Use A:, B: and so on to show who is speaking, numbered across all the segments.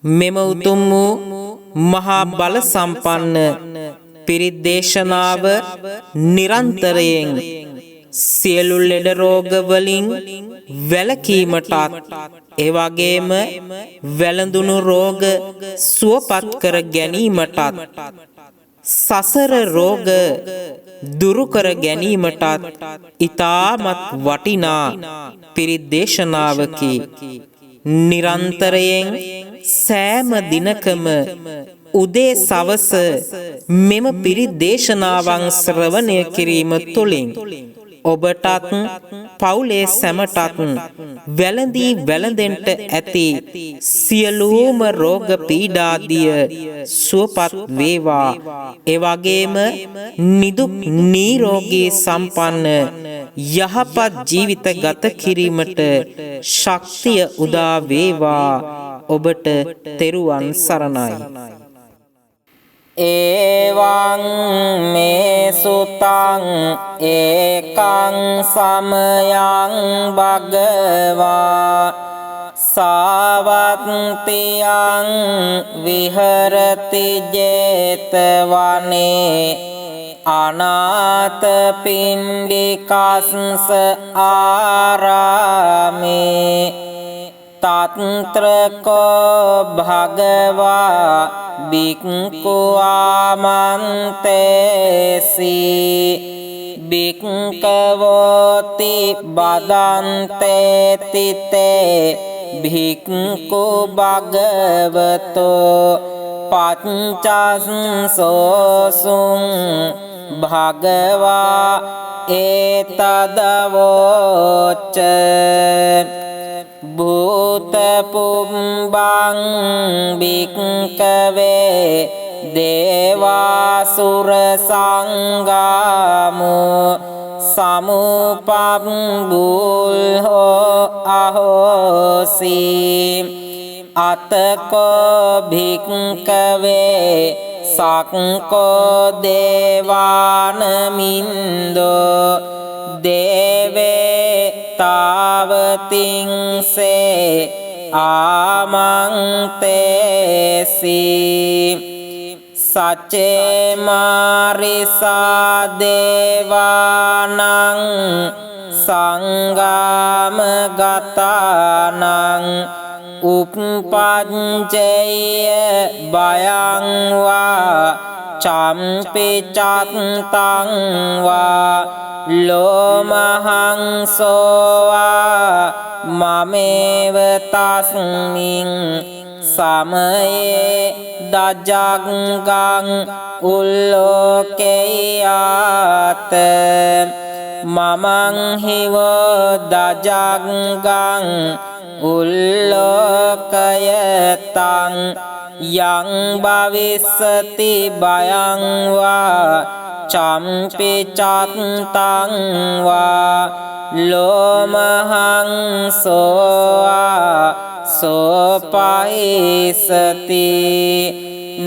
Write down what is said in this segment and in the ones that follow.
A: මෙම උතුම් වූ මහා බල සම්පන්න පිරිත් දේශනාව නිරන්තරයෙන් සියලු ලෙඩ රෝග වලින් වැළකීමටත් එවැගේම වැළඳුණු රෝග සුවපත් කර ගැනීමටත් සසර රෝග දුරු කර ගැනීමටත් ඊටමත් වටිනා පිරිත් දේශනාවකි. නිරන්තරයෙන් සෑම දිනකම උදේ සවස මෙම පිරිත් දේශනාවන් ශ්‍රවණය කිරීම තුළින් ඔබටත් පවුලේ සැමටත් වැළඳී වැළඳෙන්ට ඇති සියලුම රෝග පීඩාදිය සුවපත් වේවා. එවැගේම නිදුක් නිරෝගී සම්පන්න යහපත් ජීවිත ගත කිරීමට ශක්තිය උදා වේවා. ඔබට තෙරුවන් සරණයි.
B: එවං මේ සුතං ඒකං සමයං භගවා සාවත්තියං විහරති ජේතවනේ අනාථපිණ්ඩිකස්ස ආරාමේ තත්ත්‍රකෝ භගවා බික්ඛු ආමන්තේසි බික්ඛවෝති බදන්තේ තිතේ භික්ඛු භගවතෝ පච්චස්සෝසුං භගවා ඒතදවෝච භූත පුම්බං භික්ඛවේ දේවාසුර සංගාමෝ සමුපබ්බුල්හෝ අහෝසි අතකෝ භික්ඛවේ සක්කෝ දේවානමින්දෝ දේවේ තාවතිංසේ ආමන්තේසි සච්චේ මාරිසා දේවානං සංගාම ගතානං උප්පංචේය බයං වා චම්පි චත්තං වා ලෝමහං සෝවා මමේව තස්මින් සමයේ දජග්ගං උල්ලෝකේයාත මමං හිවෝ දජග්ගං උල්ලෝකයතං යං භවිස්සති බයං වා චම්පි චත්තං වා ලෝමහං සෝවා සෝපයිසති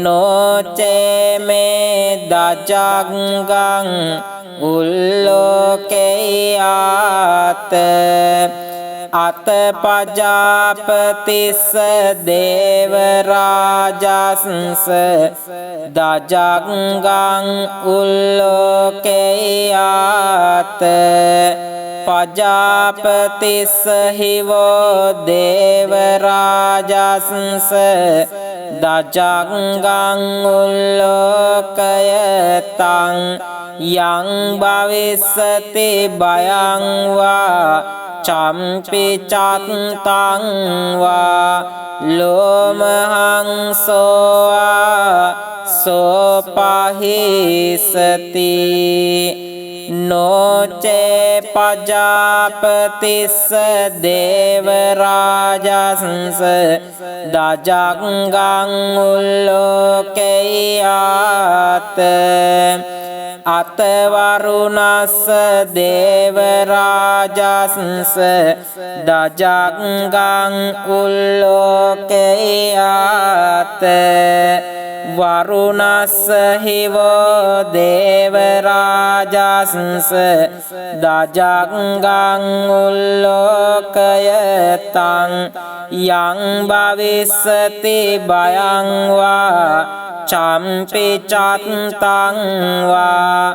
B: නොචේ මේ දජග්ගං උල්ලෝකේයාත අතපජාපතිස්ස දේව රාජස්ස දජග්ගං උල්ලෝකේයාත පජාපතිස්ස හිවෝ දේව රාජස්ස දජග්ගං උල්ලෝකයතං යං භවිස්සති බයං වා චම්පි චත්තං වා ලෝමහං සෝවා සෝපහිසති නොචේ පජාපතිස්ස දේව රාජස්ස දජග්ගං උල්ලෝකේයාත අතවරුණස්ස දේව රාජස්ස දජග්ගං උල්ලෝකේයාත වරුණස්ස හිවෝ දේවරාජස්ස දජංගං උල්ලෝකයතං යං භවිස්සති භයං වා චම්පි චත්තං වා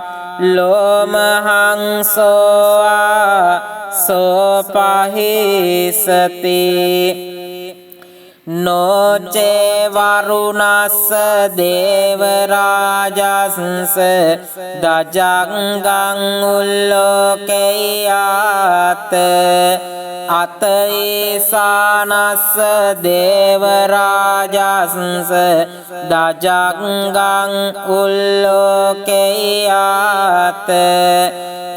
B: ලෝමහංසෝවා සෝපහිසති නොචේ වරුණස්ස දේවරාජස්ස දජංගං උල්ලෝකයාත අතේසානස්ස දේවරාජස්ස දජංගං උල්ලෝකයාත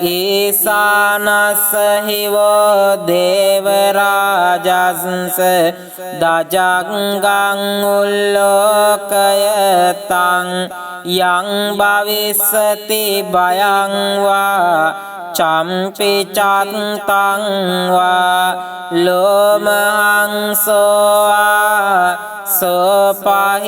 B: ඊසානස්ස හිවෝ දේවරාජස්ස දජංගං උල්ලෝකයතං යං භවිස්සති භයං වා චම්පි චත්තං වා ලෝමහංසෝවා සෝපහිසති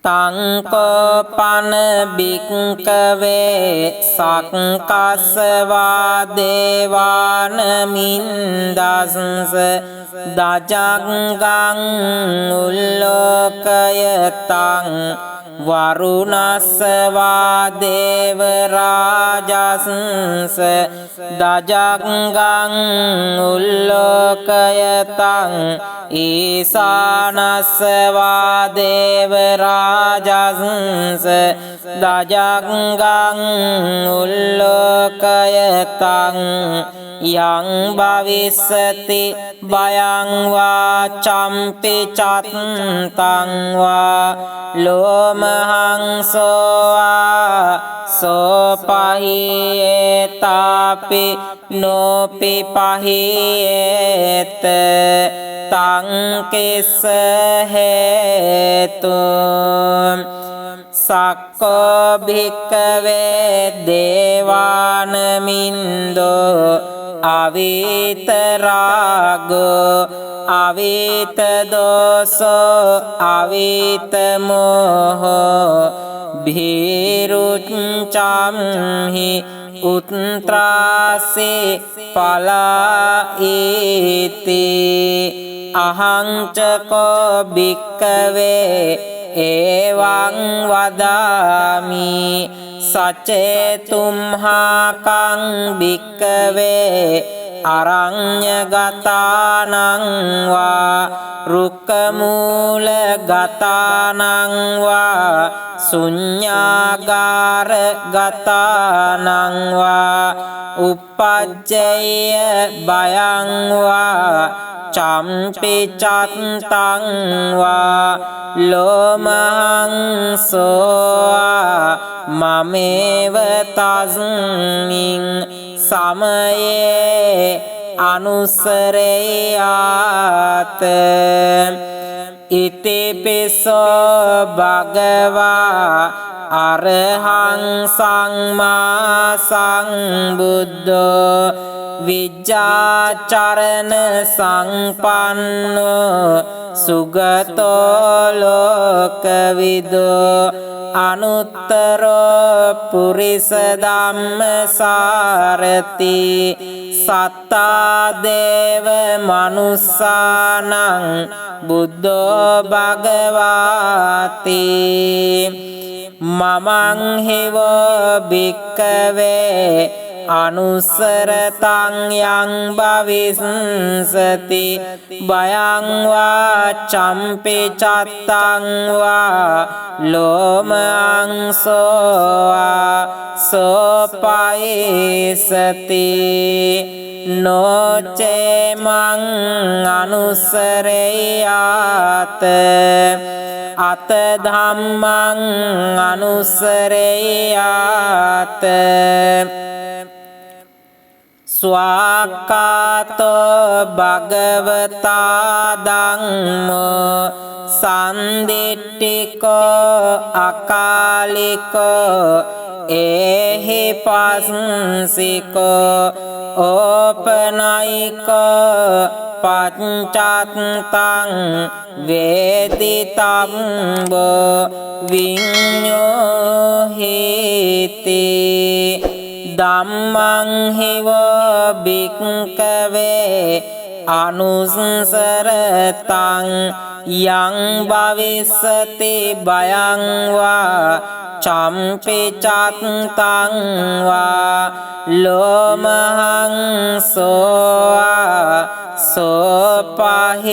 B: තං කෝපන බික්කවේ සක්කස්සවා දේවාන මින්දස්ස දජංගං උල්ලෝකයතං වරුණස්සවා දේවරාජස්ස දජංගං උල්ලෝකයතං ඊසානස්සවා දේවරාජස්ස දජංගං උල්ලෝකයතං යං භවිස්සති භයං වා චම්පි චත්තං වා ලෝමහංසෝවා සෝපහියේතාපි නොපි පහියේත තං කිස්ස හේතු සක්කෝ භික්කවේ දේවානමින්දෝ අවිතරාගෝ අවිතදෝසෝ අවිතමෝහෝ භීරුච්චම්හි උත්ත්‍රාසේ පලායිති අහංචකෝ භික්කවේ එවං වදාමි සචේතුම්හාකං භික්කවේ අරඤ්ඤගතානං වා රුක්කමූලගතානං වා ශුඤ්ඤාගාරගතානං වා uppajjaya භයං වා චම්පි චත්තං වා ලෝමහංසෝවා මමේව තස්මින් සමයේ අනුසරේයාත ඉතිපිසෝ භගවා අරහං සම්මා සම්බුද්ධෝ විජ්ජාචරණ සංපන්නෝ සුගතෝ ලෝකවිදෝ අනුත්තරෝ පුරිස ධම්මසාරති සත්තා දේව මනුස්සානං බුද්ධෝ භගවාති මමං හිවෝ භික්කවේ අනුසරතං යං භවිස්සති භයං වා චම්පි චත්තං වා ලෝමංසෝවා සෝපයිසති නොචේමං අනුසරේයාත අත ධම්මං අනුසරේයාත ස්වාක්කාතෝ භගවතා ධම්මෝ සන්දිට්ඨිකෝ අකාලිකෝ ඒහි පස්සිකෝ ඕපනයිකෝ පච්චත්තං වේදිතම්බෝ විඤ්ඤෝහිති ධම්මං හිවෝ භික්ඛවේ අනුස්සරතං යං භවිස්සති භයං වා චම්පි චත්තං වා ලෝමහං සෝපහිසති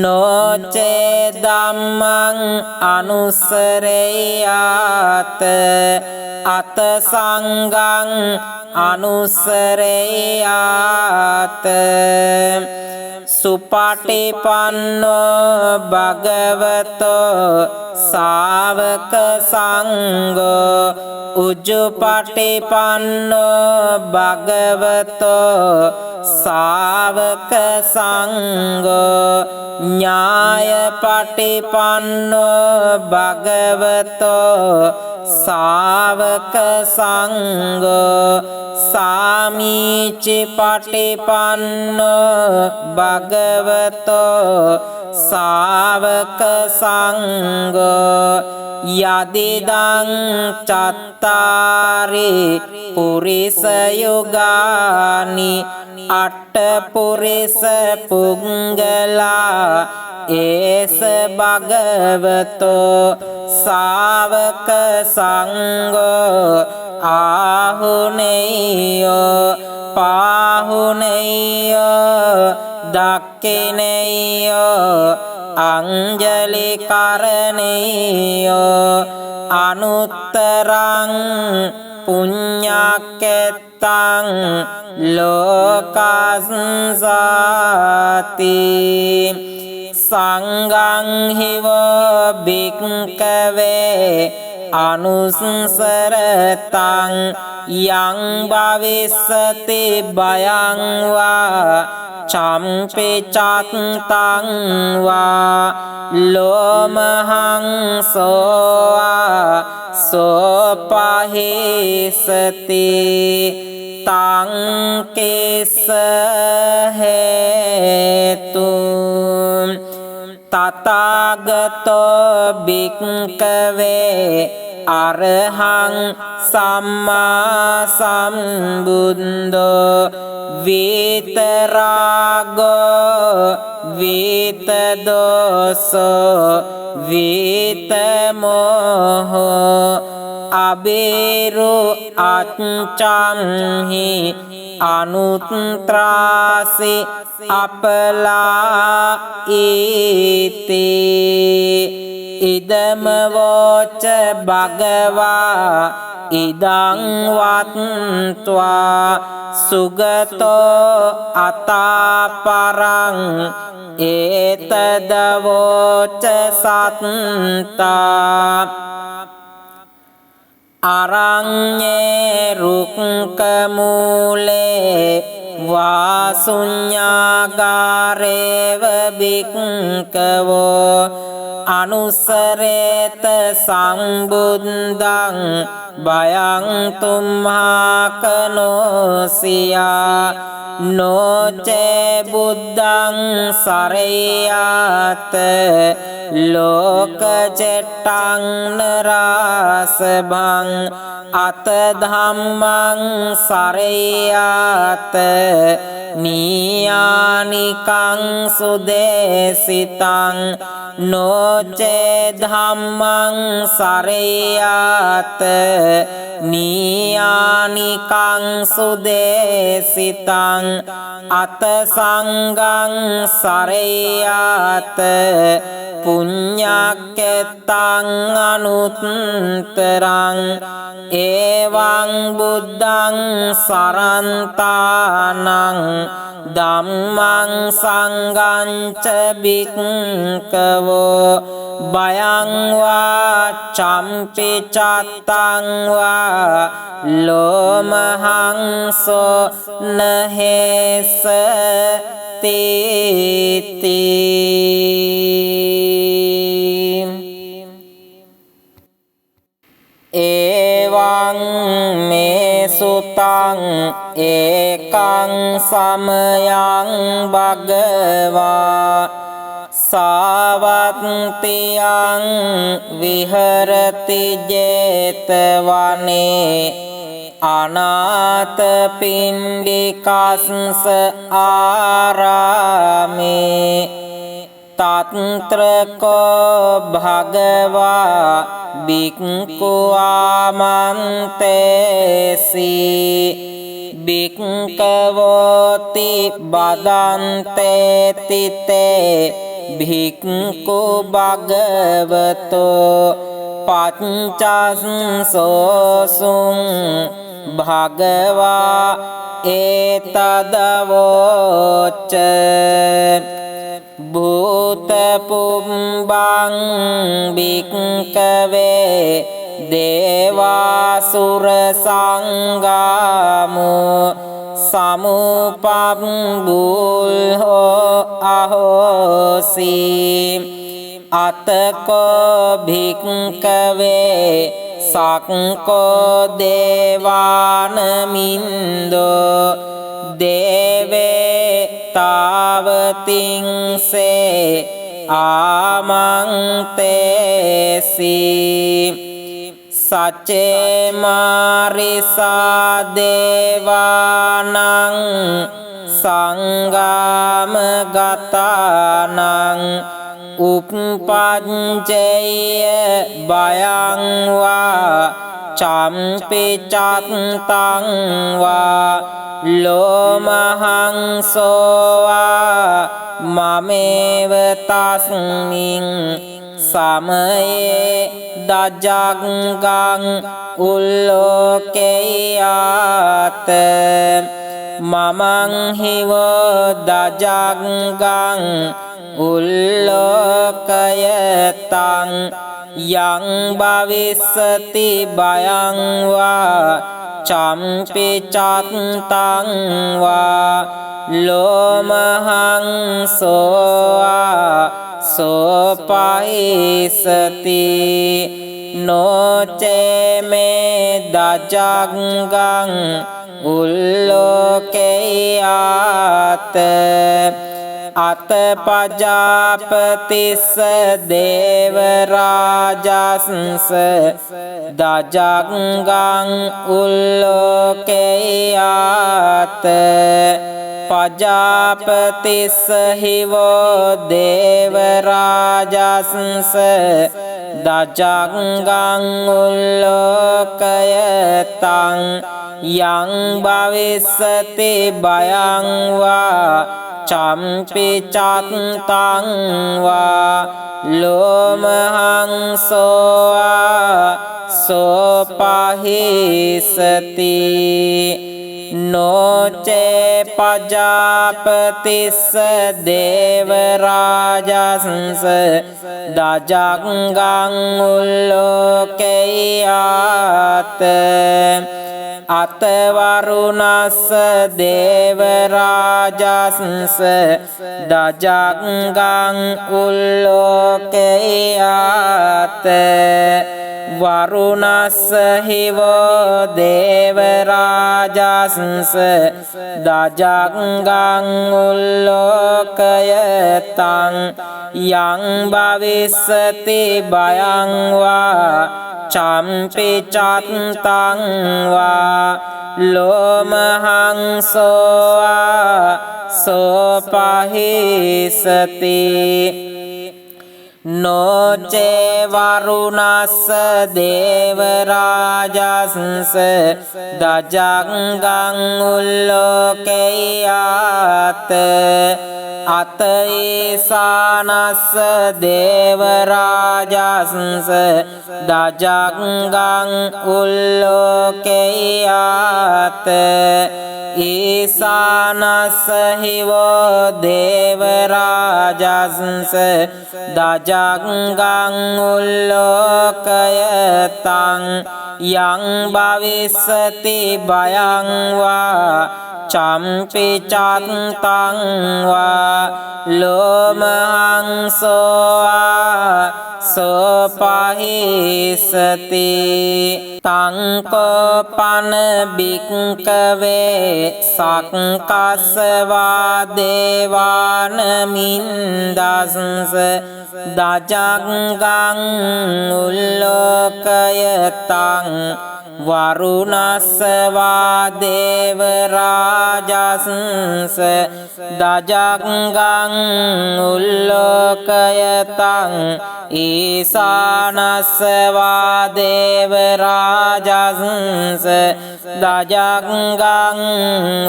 B: නොචේ ධම්මං අනුස්සරේයාත අත සංඝං අනුස්සරේයාත සුපටිපන්නෝ භගවතෝ සාවක සංඝෝ උජුපටිපන්නෝ භගවතෝ සාවක සංඝෝ ඥායපටිපන්නෝ භගවතෝ සාවක සංඝෝ සාමීචි පටිපන්නෝ භගවතෝ සාවක සංඝෝ යදිදං චත්තාරි පුරිස යුගානි අට්ඨ පුරිස පුංගලා ඒස භගවතෝ සාවක සංඝෝ ආහුනේයෝ පාහුනේයෝ දක්ඛිනේයෝ අංජලි කරණේයෝ අනුත්තරං පුඤ්ඤක්කෙත්තං ලෝකස්සාති සංඝං හිවෝ භික්ඛවේ අනුස්සරතං යං භවිස්සති භයං වා චම්පි චත්තං වා ලෝමහං සෝපහිසති තං කේස හේතු තථාගතෝ භික්ඛවේ අරහං සම්මා සම්බුද්ධෝ විතරාගෝ විතදෝසෝ විතමෝහෝ අබේරු අච්ඡම්හි අනුත්ත්‍රාසි අපලා ඊති ඉදම වෝච භගවා ඉදං වත්වා සුගතෝ අතාපරං ඒතදවෝච සත්තා අරඤ්ඤේ රුක්ඛ මූලේ වාසුඤ්ඤාගාරේව භික්ඛවෝ අනුස්සරේත සම්බුද්ධං භයං තුම්හාකනෝසියා නොචේ බුද්ධං සරේයාත ලෝක චෙට්ටං නරාසභං අත ධම්මං සරේයාත නීයානිකං සුදේසිතං නොචේ ධම්මං සරේයාත නීයානිකං සුදේසිතං අත සංඝං සරේයාත පුඤ්ඤක්කෙත්තං අනුත්තරං ඒවං බුද්ධං සරන්තානං ධම්මං සංඝං ච භික්ඛවෝ බයං වා චම්පි චත්තං වා ලෝමහං සෝ නහෙස තීති එවං මේ සුතං ඒකං සමයං භගවා සාවත්තියං විහරති ජේතවනේ අනාථ පිණ්ඩිකස්ස ආරාමේ තත්‍රකෝ භගවා බික්ඛු ආමන්තේසි බික්ඛවෝති බදන්තේ තිතේ භික්ඛු භගවතෝ පච්චස්සෝසුං භගවා ඒතදවෝච භූත පුම්බං භික්ඛවේ දේවාසුර සංගාමෝ සමුපබ්බුල්හෝ අහෝසි අතකෝ භික්ඛවේ සක්කෝ දේවානමින්දෝ දේවේ තාවතිංසේ ආමන්තේසි සච්චේ මාරිසා දේවානං සංගාම ගතානං උප්පංචේය බයං වා චම්පි චත්තං වා ලෝමහං සෝවා මමේව තස්මින් සමයේ දජග්ගං උල්ලෝකේයාත මමං හිවෝ දජග්ගං උල්ලෝකයතං යං භවිස්සති බයං වා චම්පි චත්තං වා ලෝමහං සෝවා සෝපයිසති නොචේ මේ දජග්ගං උල්ලෝකේයාත අතපජාපතිස්ස දේවරාජස්ස දජග්ගං උල්ලෝකේයාත පජාපතිස්ස හිවෝ දේවරාජස්ස දජග්ගං උල්ලෝකයතං යං භවිස්සති බයං වා චම්පි චත්තං වා ලෝමහං සෝවා සෝපහිසති නොචේ පජාපතිස්ස දේවරාජස්ස දජග්ගං උල්ලෝකේයාත අතවරුණස්ස දේවරාජස්ස දජග්ගං උල්ලෝකේයාත වරුණස්ස හිවෝ දේවරාජස්ස දජග්ගං උල්ලෝකයතං යං භවිස්සති බයං වා චම්පි චත්තං වා ලෝමහං සෝවා සෝපහිසති නොචේ වරුණස්ස දේවරාජස්ස දජංගං උල්ලෝකයාත අතේසානස්ස දේවරාජස්ස දජංගං උල්ලෝකයාත ඊසානස්ස හිවෝ දේවරාජස්ස දජංගං උල්ලෝකයතං යං භවිස්සති භයං වා චම්පි චත්තං වා ලෝමහං සෝවා සෝපහිසති තංකෝපන බික්කවේ සක්කස්සවා දේවාන මින්දස්ස දජංගං උල්ලෝකයතං වරුණස්සවා දේවරාජස්ස දජංගං උල්ලෝකයතං ඊසානස්සවා දේවරාජස්ස දජංගං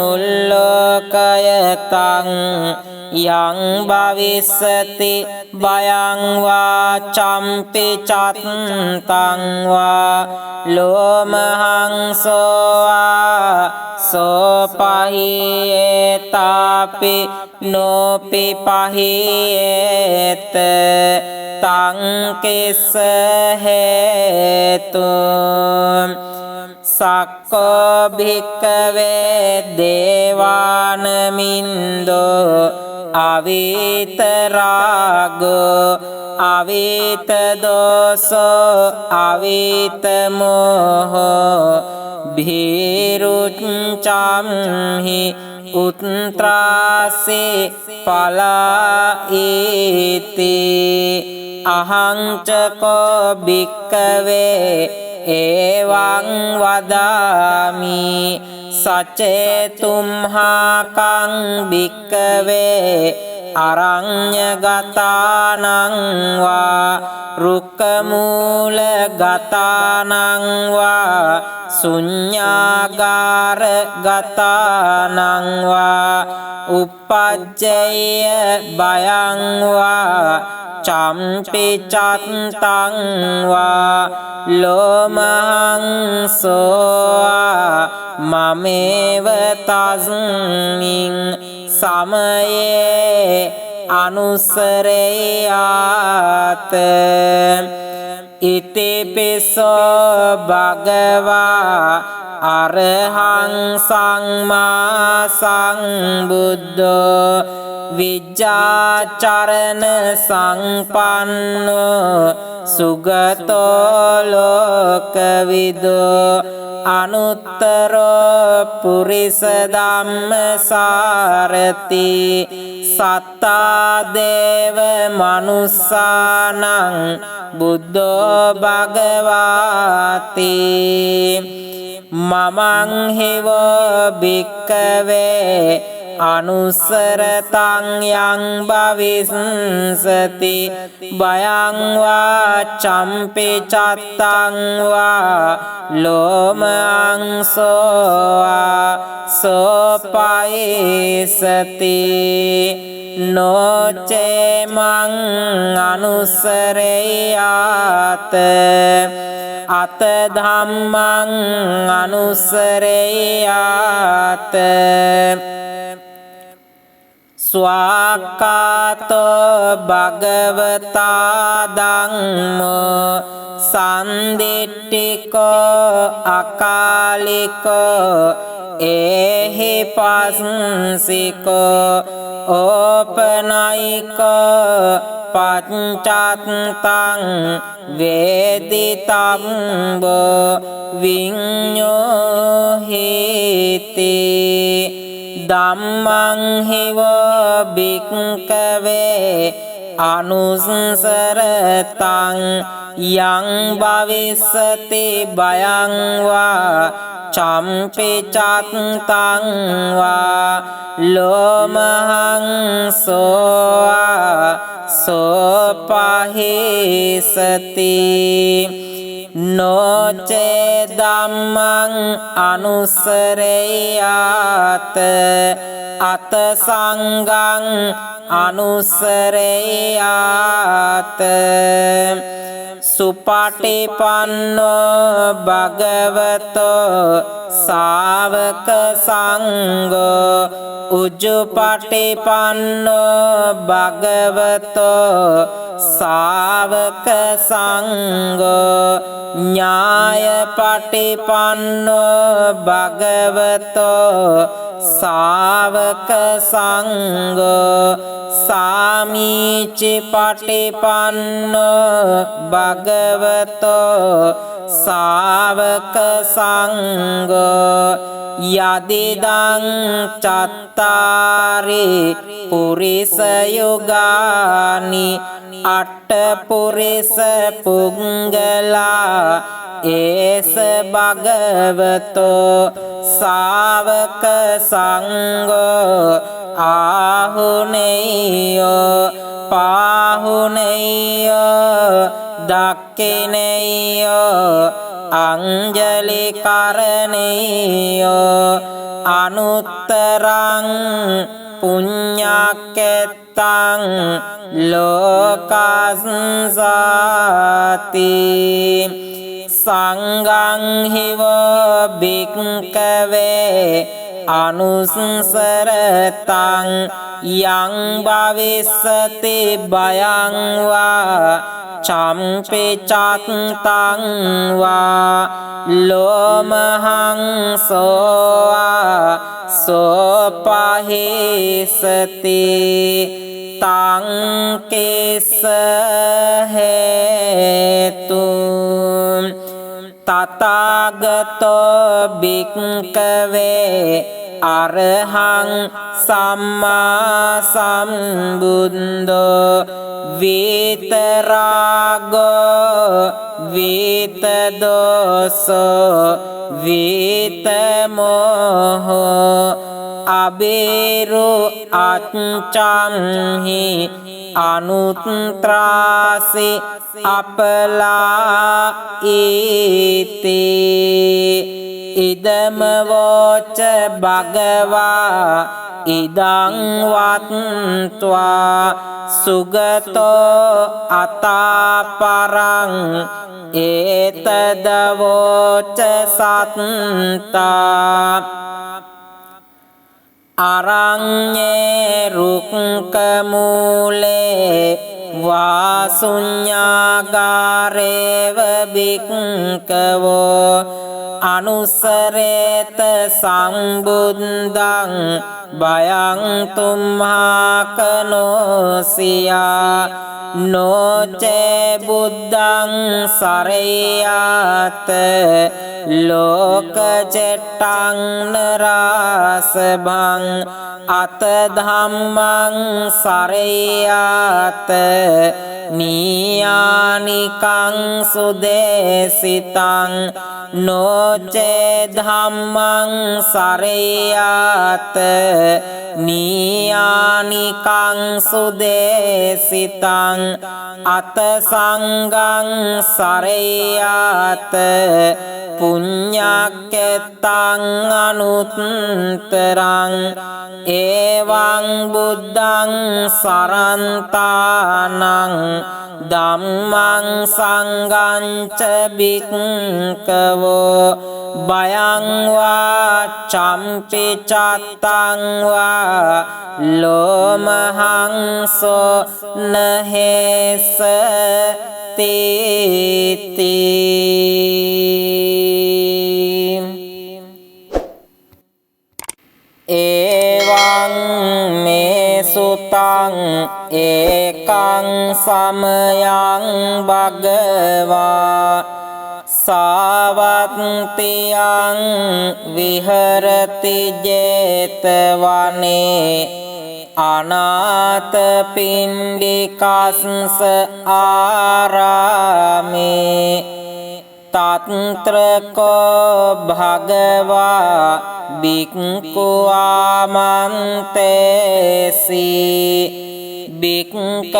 B: උල්ලෝකයතං යං භවිස්සති භයං වා චම්පි චත්තං වා ලෝමහං සෝවා සෝපහියේතාපි නොපි පහියේත තං කිස්ස හේතු සක්කෝ භික්කවේ දේවානමින්දෝ අවිතරාගෝ අවිතදෝසෝ අවිතමෝහෝ භීරුච්චම්හි උත්ත්‍රාසේ පලායිති අහංචකෝ භික්කවේ එවං වදාමි සචේතුම්හාකං භික්කවේ අරඤ්ඤගතානං වා රුක්කමූලගතානං වා ශුඤ්ඤාගාරගතානං වා uppajjaya භයං වා චම්පි චත්තං වා ලෝමහං සෝවා මමේව තස්මින් සමයේ අනුසරේයාත ඉතිපිසෝ භගවා අරහං සම්මා සම්බුද්ධෝ විජ්ජාචරණ සංපන්නෝ සුගතෝ ලෝකවිදෝ අනුත්තරෝ පුරිස ධම්මසාරති සත්තා දේව මනුස්සානං බුද්ධෝ භගවාති මමං හිවෝ භික්කවේ අනුසරතං යං භවිස්සති භයං වා චම්පි චත්තං වා ලෝමං සෝවා සෝපයිසති නොචේ මං අනුසරේයාත අත ධම්මං අනුසරේයාත ස්වාක්කාතෝ භගවතා ධම්මෝ සන්දිට්ඨිකෝ අකාලිකෝ ඒහි පස්සිකෝ ඕපනයිකෝ පච්චත්තං වේදිතම්බෝ විඤ්ඤෝහිති ධම්මං හිවෝ භික්ඛවේ අනුසරතං යං භවිස්සති භයං වා චම්පි චත්තං වා ලෝමහං සෝවා සෝපහිසති නොචේ ධම්මං අනුස්සරේයාත අත සංඝං අනුස්සරේයාත සුපටිපන්නෝ භගවතෝ සාවක සංඝෝ උජුපටිපන්නෝ භගවතෝ සාවක සංඝෝ ඥායපටිපන්නෝ භගවතෝ සාවක සංඝෝ සාමීචි පටිපන්නෝ භගවතෝ සාවක සංඝෝ යදිදං චත්තාරි පුරිස යුගානි අට්ඨ පුරිස පුංගලා ඒස භගවතෝ සාවක සංඝෝ ආහුනේයෝ පාහුනේයෝ දක්ඛිනේයෝ අංජලි කරණේයෝ අනුත්තරං පුඤ්ඤක්කෙත්තං ලෝකස්සාති සංඝං හිවෝ භික්ඛවේ අනුස්සරතං යං භවිස්සති භයං වා චම්පේ චත්තං වා ලෝමහං සෝවා සෝපහේසති තං කේස හේතු තථාගතෝ භික්ඛවේ අරහං සම්මා සම්බුද්ධෝ විතරාගෝ විතදෝසෝ විතමෝහෝ අබේරු අච්ඡම්හි අනුත්ත්‍රාසි අපලා ඊති ඉදම වෝච භගවා ඉදං වත්වා සුගතෝ අතාපරං ඒතදවෝච සත්තා අරඤ්ඤේ රුක්ඛ මූලේ වාසුඤ්ඤාගාරේව බික්ඛවෝ අනුසරේත සම්බුද්ධං භයං තුම්හාකනෝසියා නොචේ බුද්ධං සරයාත ලෝක චෙට්ටං නරාසභං අත ධම්මං සරයාත නීයානිකං සුදේසිතං නොචේ ධම්මං සරයාත නීයානිකං සුදේසිතං අත සංඝං සරයාත පුඤ්ඤක්කෙත්තං අනුත්තරං එවං බුද්ධං සරන්තානං ධම්මං සංඝං ච භික්ඛවෝ භයං වා චම්පි චත්තං වා ලෝමහං සෝ නහේස තේති එවං මේ සුතං ඒකං සමයං භගවා සාවත්තියං විහරති ජේතවනේ අනාථ පිණ්ඩිකස්ස ආරාමේ තත්ත්‍රකෝ භගවා භික්ඛු ආමන්තේසි භික්ඛවෝති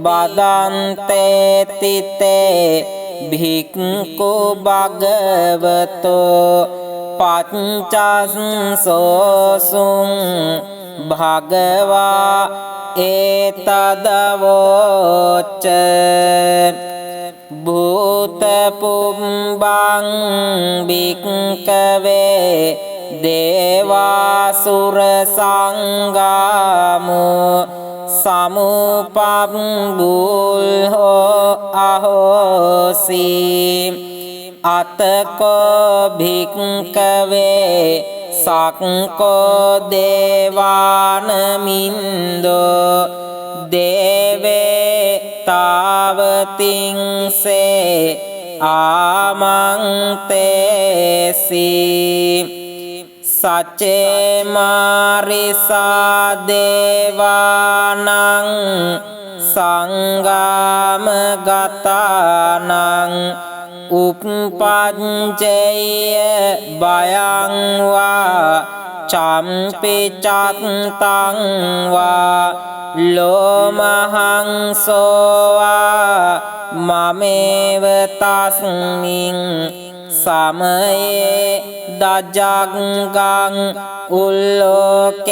B: බදන්තේති තේ භික්ඛු භගවතෝ පච්චස්සෝසුං භගවා ඒතදවෝච භූත පුම්බං භික්ඛවේ දේවාසුර සංගාමෝ සමුපබ්බුල්හෝ අහෝසි අතකෝ භික්ඛවේ සක්කෝ දේවානමින්දෝ දේවේ තාවතිංසේ ආමන්තේසි සච්චේ මාරිසා දේවානං සංගාම ගතානං උප්පංචේය බයං වා චම්පි චත්තං වා ලෝමහං සෝවා මමේව තස්මින් සමයේ දජග්ගං උල්ලෝකේයාත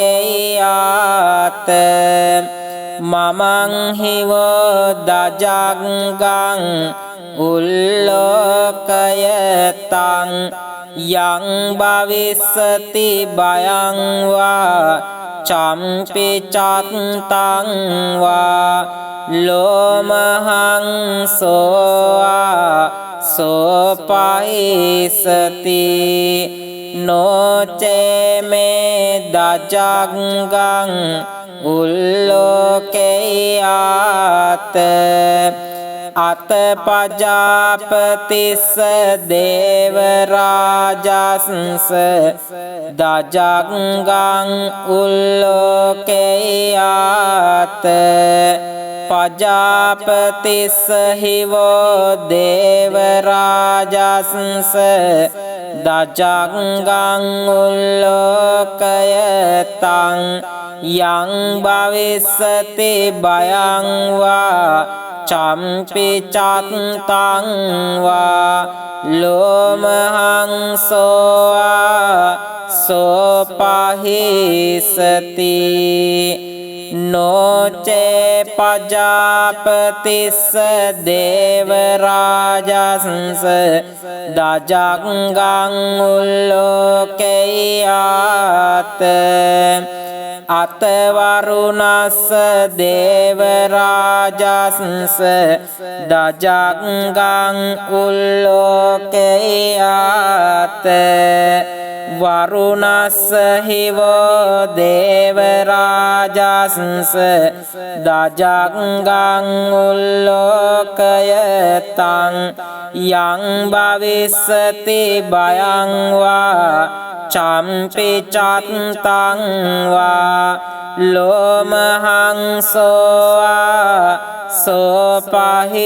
B: මමං හිවෝ දජග්ගං උල්ලෝකයතං යං භවිස්සති බයං වා චම්පි චත්තං වා ලෝමහං සෝවා සෝපයිසති නොචේ මේ දජග්ගං උල්ලෝකේයාත අතපජාපතිස්ස දේවරාජස්ස දජග්ගං උල්ලෝකේයාත පජාපතිස්ස හිවෝ දේවරාජස්ස දජග්ගං උල්ලෝකයතං යං භවිස්සති බයං වා චම්පි චත්තං වා ලෝමහං සෝවා සෝපහිසති නොචේ පජාපතිස්ස දේවරාජස්ස දජග්ගං උල්ලෝකේයාත අතවරුණස්ස දේවරාජස්ස දජග්ගං උල්ලෝකේයාත වරුණස්ස හිවෝ දේවරාජස්ස දජග්ගං උල්ලෝකයතං යං භවිස්සති බයං වා චම්පි චත්තං වා ලෝමහං සෝවා සෝපහිසති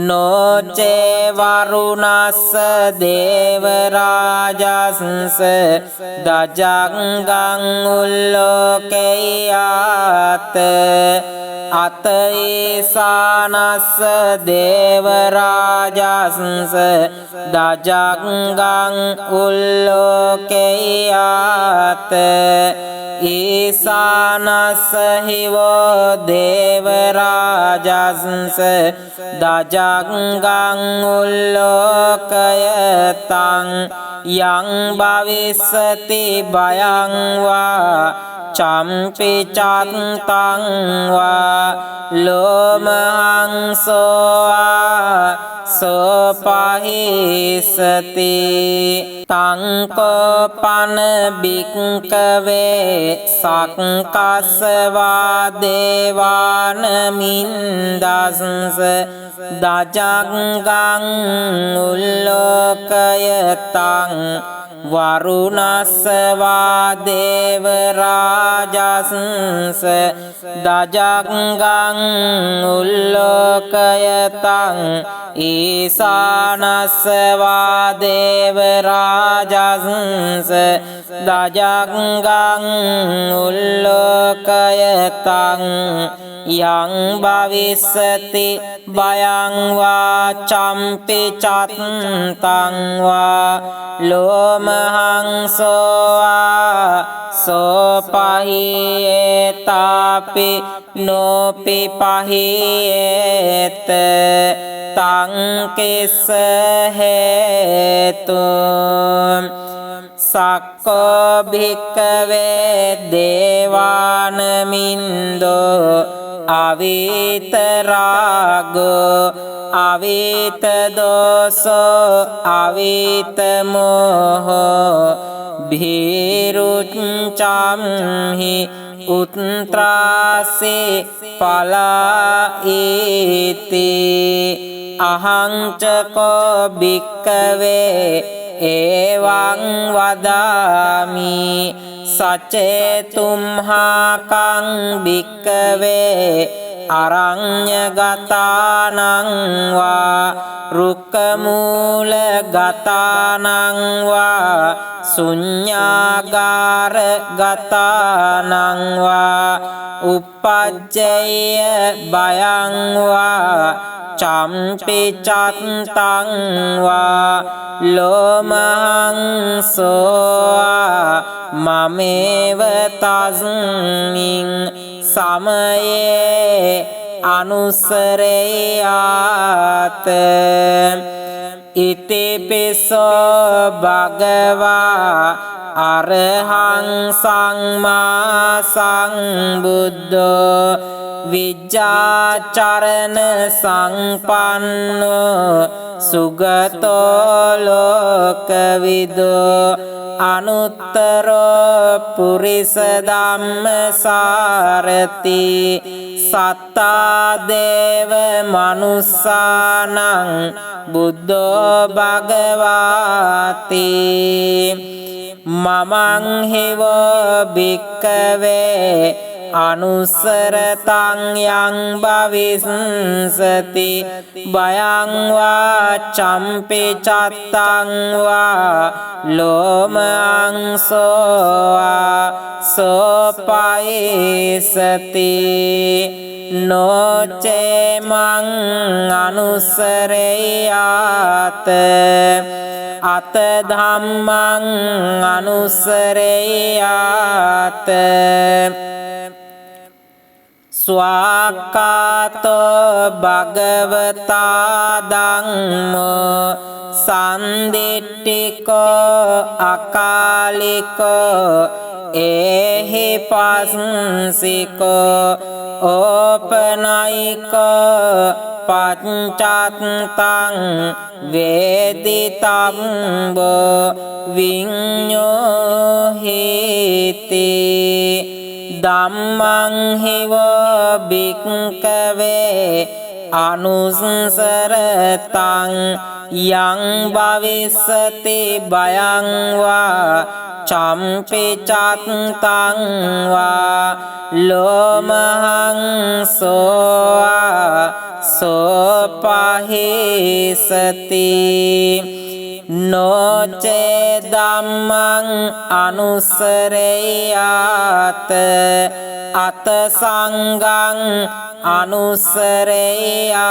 B: නොචේ වරුණස්ස දේවරාජස්ස දජග්ගං උල්ලෝකේයාත අතේසානස්ස දේවරාජස්ස දජග්ගං උල්ලෝකේයාත ඊසානස්ස හිවෝ දේවරාජස්ස දජග්ගං උල්ලෝකයතං යං භවිස්සති බයං වා චම්පි චත්තං වා ලෝමහං සෝවා සෝපහිසති තං කෝපන භික්ඛවේ සක්කස්සවා දේවානමින්දස්ස දජග්ගං උල්ලෝකයතං වරුණස්සවා දේව රාජස්ස දජංගං උල්ලෝකයතං ඊසානස්සවා දේව රාජස්ස දජංගං උල්ලෝකයතං යං භවිස්සති භයං වා චම්පි චත්තං වා ලෝමහං සෝවා සෝපහියේතාපි නෝපි පහියේත තං කිස්ස හේතු සක්කෝ භික්කවේ දේවානමින්දෝ අවීත රාගෝ අවීත දෝසෝ අවීත මෝහෝ භීරුච්චම්හි උත්ත්‍රාසේ පලායිති අහංචකෝ භික්කවේ එවං වදාමි සචේතුම්හාකං භික්කවේ අරඤ්ඤගතානං වා රුක්කමූලගතානං වා ශුඤ්ඤාගාරගතානං වා uppajjaya භයං වා චම්පි චත්තං වා ලෝමහං සෝවා මමේව තස්මින් සමයේ අනුසරේයාත ඉතිපිසෝ භගවා අරහං සම්මා සම්බුද්ධෝ විජ්ජාචරණ සංපන්නෝ සුගතෝ ලෝකවිදෝ අනුත්තරෝ පුරිස ධම්මසාරති සත්තා දේව මනුස්සානං බුද්ධෝ භගවාති මමං හිවෝ භික්කවේ අනුසරතං යං භවිස්සති භයං වා චම්පි චත්තං වා ලෝමං සෝවා සෝපයිසති නොචේමං අනුසරේයාත අත ධම්මං අනුසරේයාත ස්වාක්කාතෝ භගවතා ධම්මෝ සන්දිට්ඨිකෝ අකාලිකෝ ඒහි පස්සිකෝ ඕපනයිකෝ පච්චත්තං වේදිතම්බෝ විඤ්ඤෝහිති ධම්මං හිවෝ භික්ඛවේ අනුසරතං යං භවිස්සති භයං වා චම්පි චත්තං වා ලෝමහං සෝවා සෝපහිසති නොචේ ධම්මං අනුසරේයාත අත සංඝං අනුසරේයාත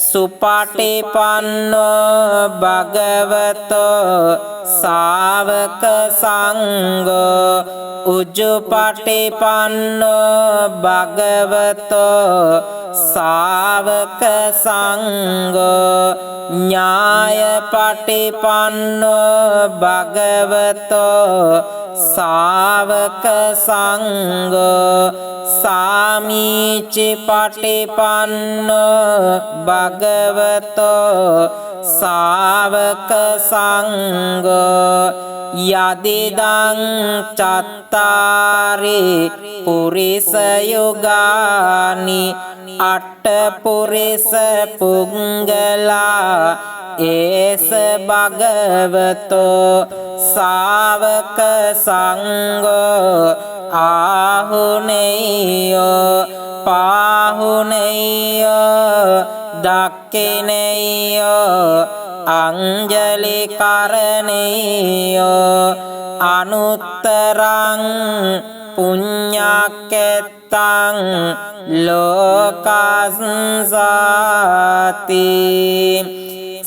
B: සුපටිපන්නෝ භගවතෝ සාවක සංඝෝ උජුපටිපන්නෝ භගවතෝ සාවක සංඝෝ ඥායපටිපන්නෝ භගවතෝ සාවක සංඝෝ සාමීචි පටිපන්නෝ භගවතෝ සාවක සංඝෝ යදිදං චත්තාරි පුරිස යුගානි අට්ඨපුරිස පුංගලා ඒස භගවතෝ ශාවක සංඝෝ ආහුනේයෝ පාහුනේයෝ දක්ඛිනේයෝ අංජලි කරණේයෝ අනුත්තරං පුඤ්ඤක්කෙත්තං ලෝකස්සාති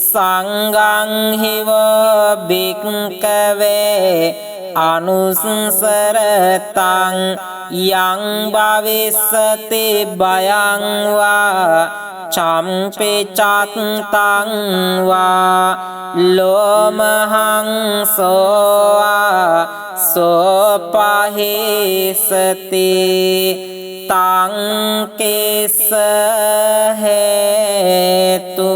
B: සංඝං හිවෝ භික්ඛවේ අනුස්සරතං යං භවිස්සති භයං වා චම්පිචත්තං වා ලෝමහං සෝවා සෝපහේසති තං කේස හේතු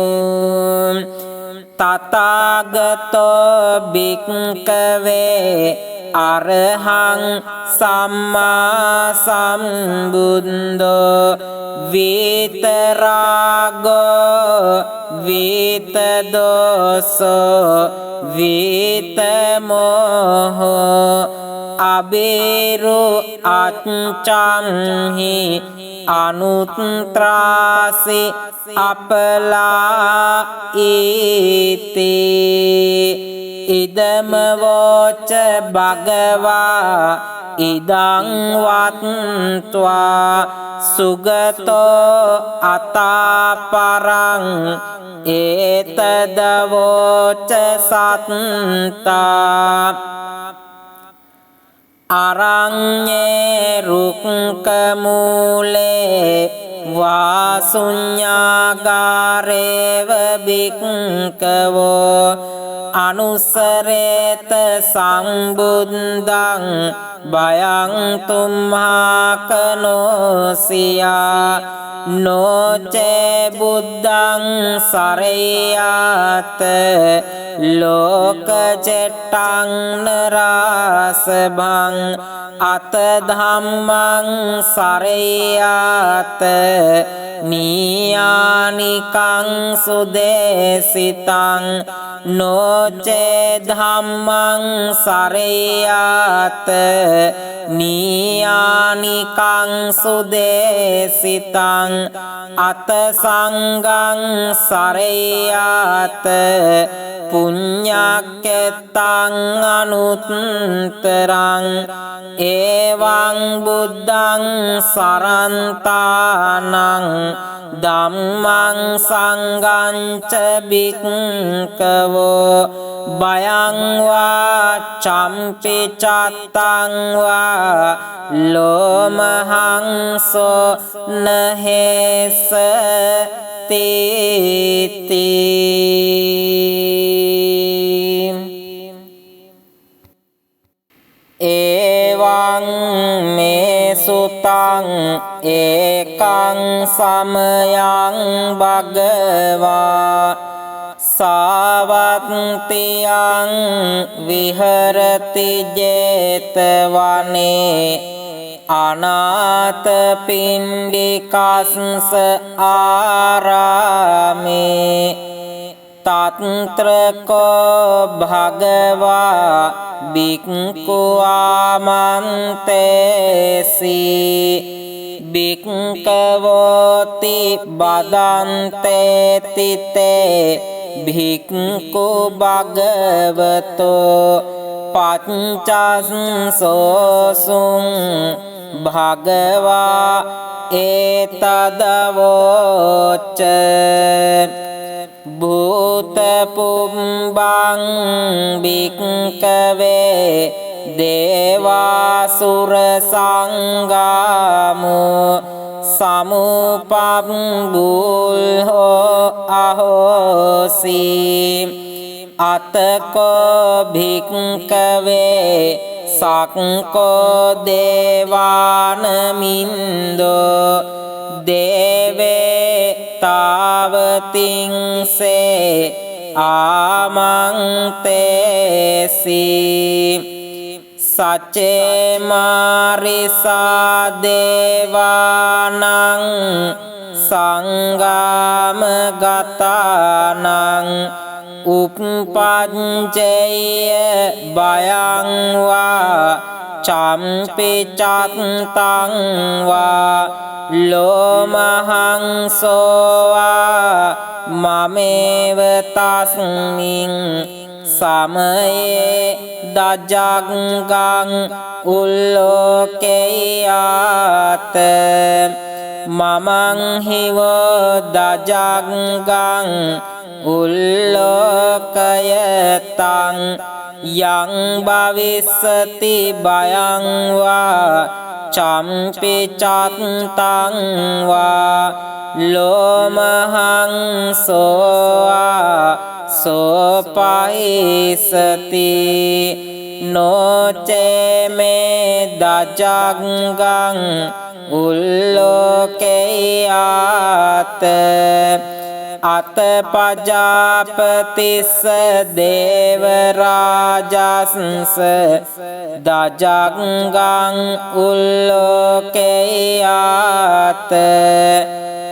B: තථාගතෝ භික්ඛවේ අරහං සම්මා සම්බුද්ධෝ විතරාගෝ විතදෝසෝ විතමෝහෝ අබේරු අච්ඡම්හි අනුත්ත්‍රාසි අපලා ඊති ඉදම වෝච භගවා ඉදං වත්වා සුගතෝ අතාපරං ඒතදවෝච සත්තා අරඤ්ඤේ රුක්ඛ මූලේ වාසුඤ්ඤාගාරේව භික්ඛවෝ අනුසරේත සම්බුද්ධං භයං තුම්හාකනෝසියා නොචේ බුද්ධං සරයාත ලෝකචෙට්ටං නරාසභං අත ධම්මං සරයාත නීයානිකං සුදේසිතං නොචේ ධම්මං සරයාත නීයානිකං සුදේසිතං අත සංඝං සරයාත පුඤ්ඤක්කෙත්තං අනුත්තරං එවං බුද්ධං සරන්තානං ධම්මං සංඝං ච භික්ඛවෝ භයං වා චම්පිචත්තං වා ලෝමහං සෝ නහේස තේති එවං මේ සුතං ඒකං සමයං භගවා සාවත්තියං විහරති ජේතවනේ අනාථ පිණ්ඩිකස්ස ආරාමේ තත්ත්‍රකෝ භගවා භික්ඛු ආමන්තේසි භික්ඛවෝති බදන්තේ තිතේ භික්ඛු භගවතෝ පච්චස්සෝසුං භගවා ඒතදවෝච භූත පුම්බං භික්ඛවේ දේවාසුර සංගාමෝ සමුපබ්බුල්හෝ අහෝසි අතකෝ භික්ඛවේ සක්කෝ දේවානමින්දෝ දේවේ තාවතිංසේ ආමන්තේසි සචේ මාරිසා දේවානං සංගාම ගතානං උප්පංචේය බයං වා චම්පි චත්තං වා ලෝමහං සෝවා මමේව තස්මින් සමයේ දජග්ගං උල්ලෝකේයාත මමං හිවෝ දජග්ගං උල්ලෝකයතං යං භවිස්සති බයං වා චම්පි චත්තං වා ලෝමහං සෝවා සෝපහිසති නොචේ මේ දජග්ගං උල්ලෝකේයාත අතපජාපතිස්ස දේවරාජස්ස දජග්ගං උල්ලෝකේයාත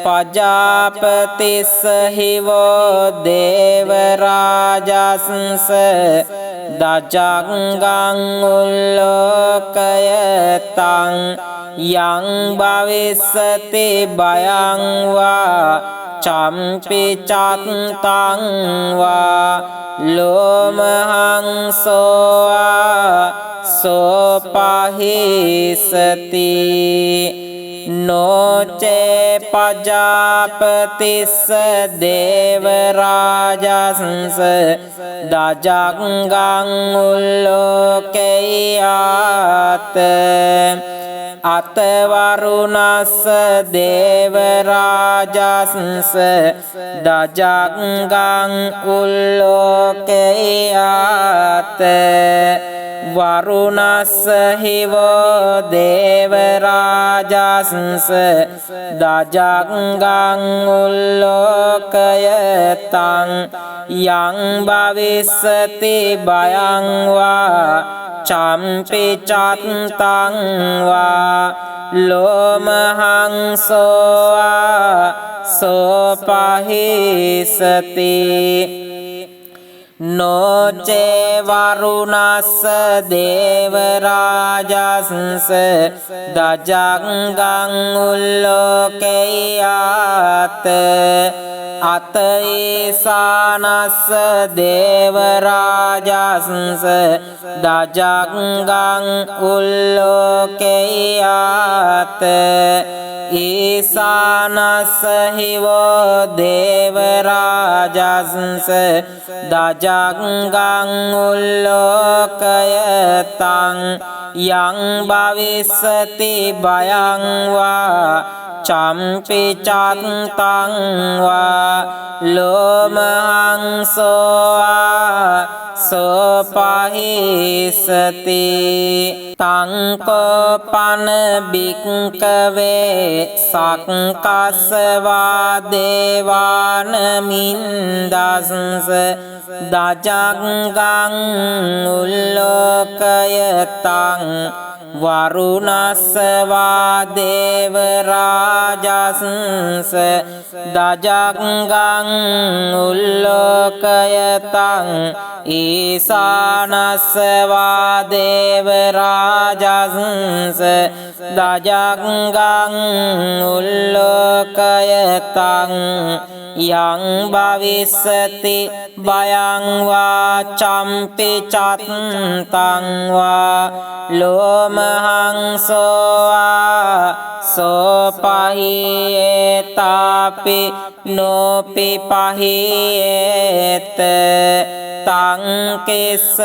B: පජාපතිස්ස හිවෝ දේවරාජස්ස දජග්ගං උල්ලෝකයතං යං භවිස්සති බයං වා චම්පි චත්තං වා ලෝමහං සෝවා සෝපහිසති නොචේ පජාපතිස්ස දේවරාජස්ස දජග්ගං උල්ලෝකේයාත අතවරුණස්ස දේවරාජස්ස දජග්ගං උල්ලෝකේයාත වරුණස්ස හිවෝ දේවරාජස්ස දජග්ගං උල්ලෝකයතං යං භවිස්සති බයං වා චම්පි චත්තං වා ලෝමහං සෝවා සෝපහිසති නොචේ වරුණස්ස දේවරාජස්ස දජග්ගං උල්ලෝකේයාත අතේසානස්ස දේවරාජස්ස දජග්ගං උල්ලෝකේයාත ඊසානස්ස හිවෝ දේවරාජස්ස දජග්ගං උල්ලෝකයතං යං භවිස්සති බයං වා චම්පි චත්තං වා ලෝමහං සෝවා සෝපහිසති තං කෝපන බික්කවේ සක්කස්සවා දේවාන මින්දස්ස දජග්ගං උල්ලෝකයතං වරුණස්සවා දේවරාජස්ස දජග්ගං උල්ලෝකයතං ඊසානස්සවා දේවරාජස්ස දජග්ගං උල්ලෝකයතං යං භවිස්සති බයං වා චම්පි චත්තං වා ලෝමහං සෝවා සෝපහියේතාපි නොපි පහියේත තං කිස්ස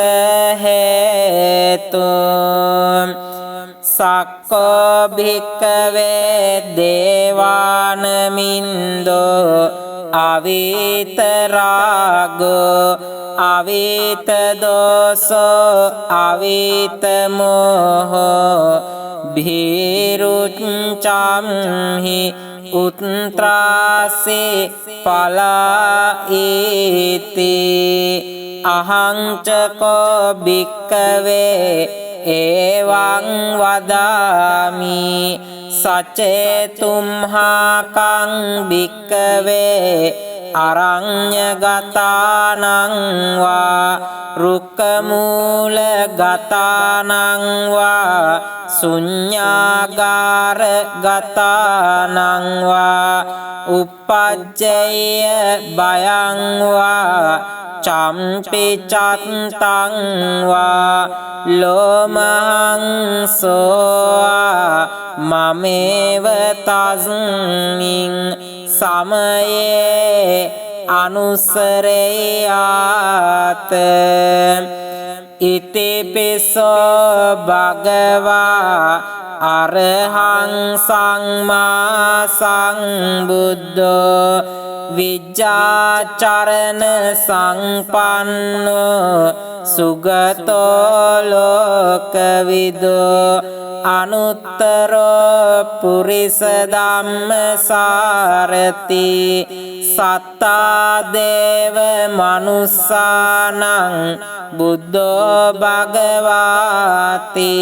B: හේතු සක්කෝ භික්කවේ දේවානමින්දෝ අවිතරාගෝ අවිතදෝසෝ අවිතමෝහෝ භීරුච්චම්හි උත්ත්‍රාසේ පලායිති අහංචකෝ භික්කවේ එවං වදාමි සචේතුම්හාකං භික්කවේ අරඤ්ඤගතානං වා රුක්කමූලගතානං වා ශුඤ්ඤාගාරගතානං වා uppajjaya බයං වා චම්පි චත්තං වා ලෝමහං සෝවා මමේව තස්මින් සමයේ අනුසරේයාත ඉතිපිසෝ භගවා අරහං සම්මා සම්බුද්ධෝ විජ්ජාචරණ සංපන්නෝ සුගතෝ ලෝකවිදෝ අනුත්තරෝ පුරිස ධම්මසාරති සත්තා දේව මනුස්සානං බුද්ධෝ භගවාති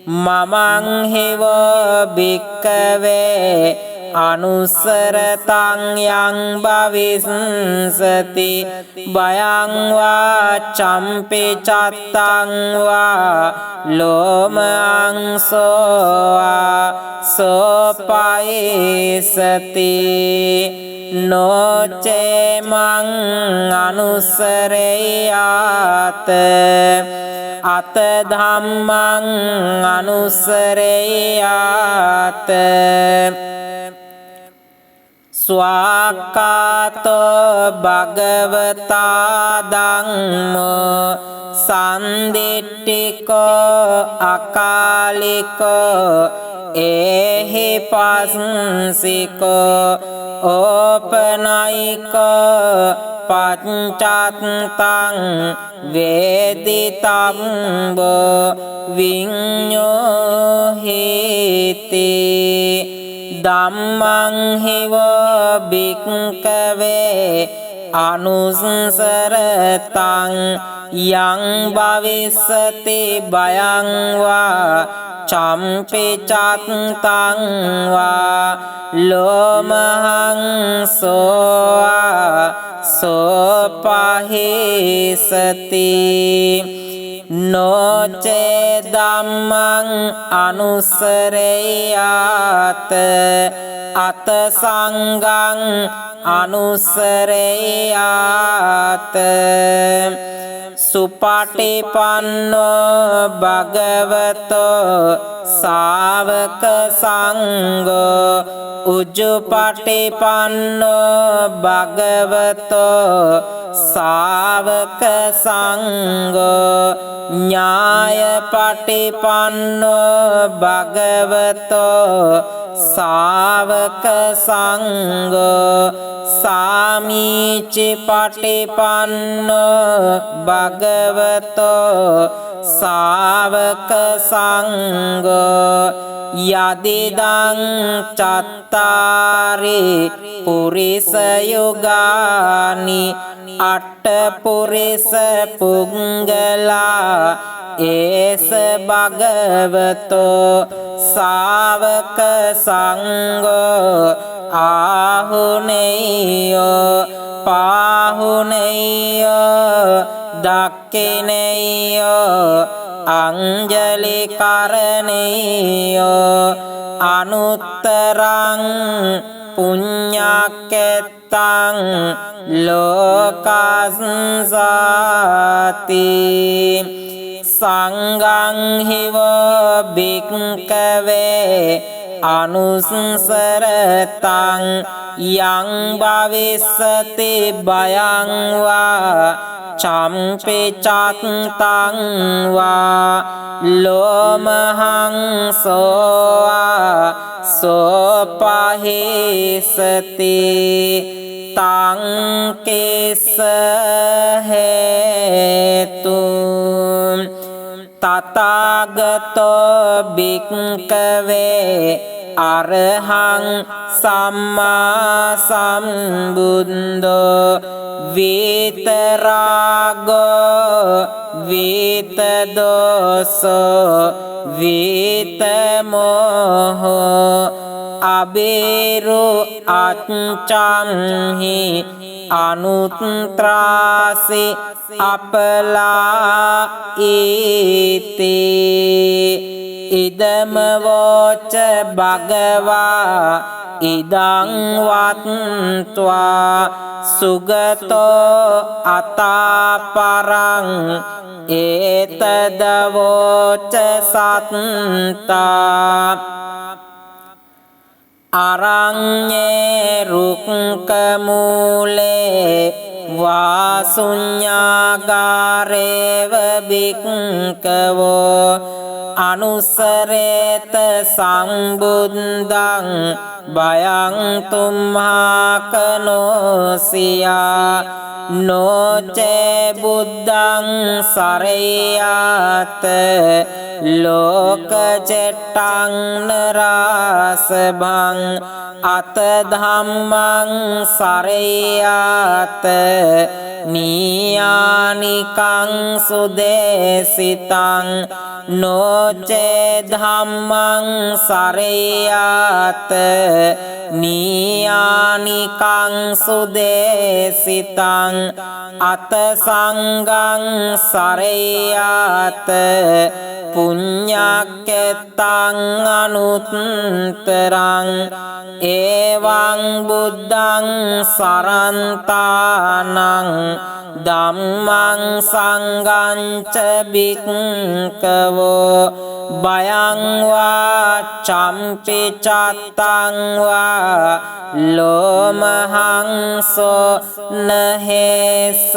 B: මමං හිවෝ භික්කවේ අනුසරතං යං භවිස්සති බයං වා චම්පි චත්තං වා ලෝමං සෝවා සෝපයිසති නොචේ මං අනුසරේයාත අත ධම්මං අනුසරේයාත ස්වාක්කාතෝ භගවතා ධම්මෝ සන්දිට්ඨිකෝ අකාලිකෝ ඒහි පස්සිකෝ ඕපනයිකෝ පච්චත්තං වේදිතම්බෝ විඤ්ඤෝහිති ධම්මං හිවෝ භික්ඛවේ අනුසරතං යං භවිස්සති බයං වා චම්පි චත්තං වා ලෝමහං සෝවා සෝපහිසති නොචේ ධම්මං අනුසරේයාත අත සංඝං අනුසරේයාත සුපටිපන්නෝ භගවතෝ සාවක සංඝෝ උජ්ජුපටිපන්නෝ භගවතෝ සාවක සංඝෝ ඥායපටිපන්නෝ භගවතෝ සාවක සංඝෝ සාමීචි පටිපන්නෝ භගවතෝ සාවක සංඝෝ යදිදං චත්තාරි පුරිස යුගානි අට්ඨ පුරිස පුංගලා ඒස භගවතෝ සාවක සංඝෝ ආහුනේයෝ පාහුනේයෝ දක්ඛිනේයෝ අංජලි කරණේයෝ අනුත්තරං පුඤ්ඤක්කෙත්තං ලෝකස්සාති සංඝං හිවෝ භික්ඛවේ අනුසරතං යං භවිස්සති බයං වා චම්පි චත්තං වා ලෝමහං සෝවා සෝපහිසති තං කේස හේතු තථාගතෝ භික්ඛවේ අරහං සම්මා සම්බුද්ධෝ විතරාගෝ විතදෝසෝ විතමෝහෝ අබේරු අච්චම්හි අනුත්ත්‍රාසි අපලා ඊති ඉදම වෝච භගවා ඉදං වත්වා සුගතෝ අතාපරං ඒතදවෝච සත්තා අරඤ්ඤේ රුක්ක මූලේ වාසුඤ්ඤාගාරේව බික්කවෝ අනුසරේත සම්බුද්ධං බයං තුම්හාකනෝසියා නොචේ බුද්ධං සරයාත ලෝක චෙට්ටං නරාසභං අත ධම්මං සරයාත නීයානිකං සුදේසිතං නොචේ ධම්මං සරයාත නීයානිකං සුදේසිතං අත සංඝං සරයාත පුඤ්ඤක්කෙත්තං අනුත්තරං එවං බුද්ධං සරන්තානං ධම්මං සංඝං ච බික්කවෝ බයං වා චම්පි චත්තං වා ලෝමහංසෝ නහේස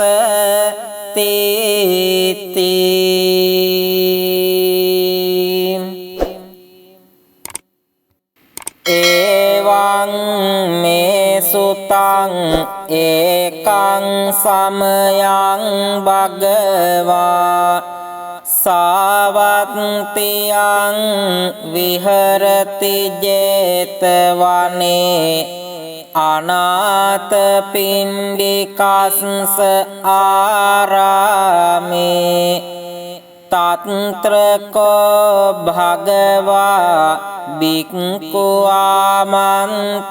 B: තීති එවං මේ සුතං ඒකං සමයං භගවා සාවත්තියං විහරති ජේතවනේ අනාථ පිණ්ඩිකස්ස ආරාමේ තත්ත්‍රකෝ භගවා බික්ඛු ආමන්තේසි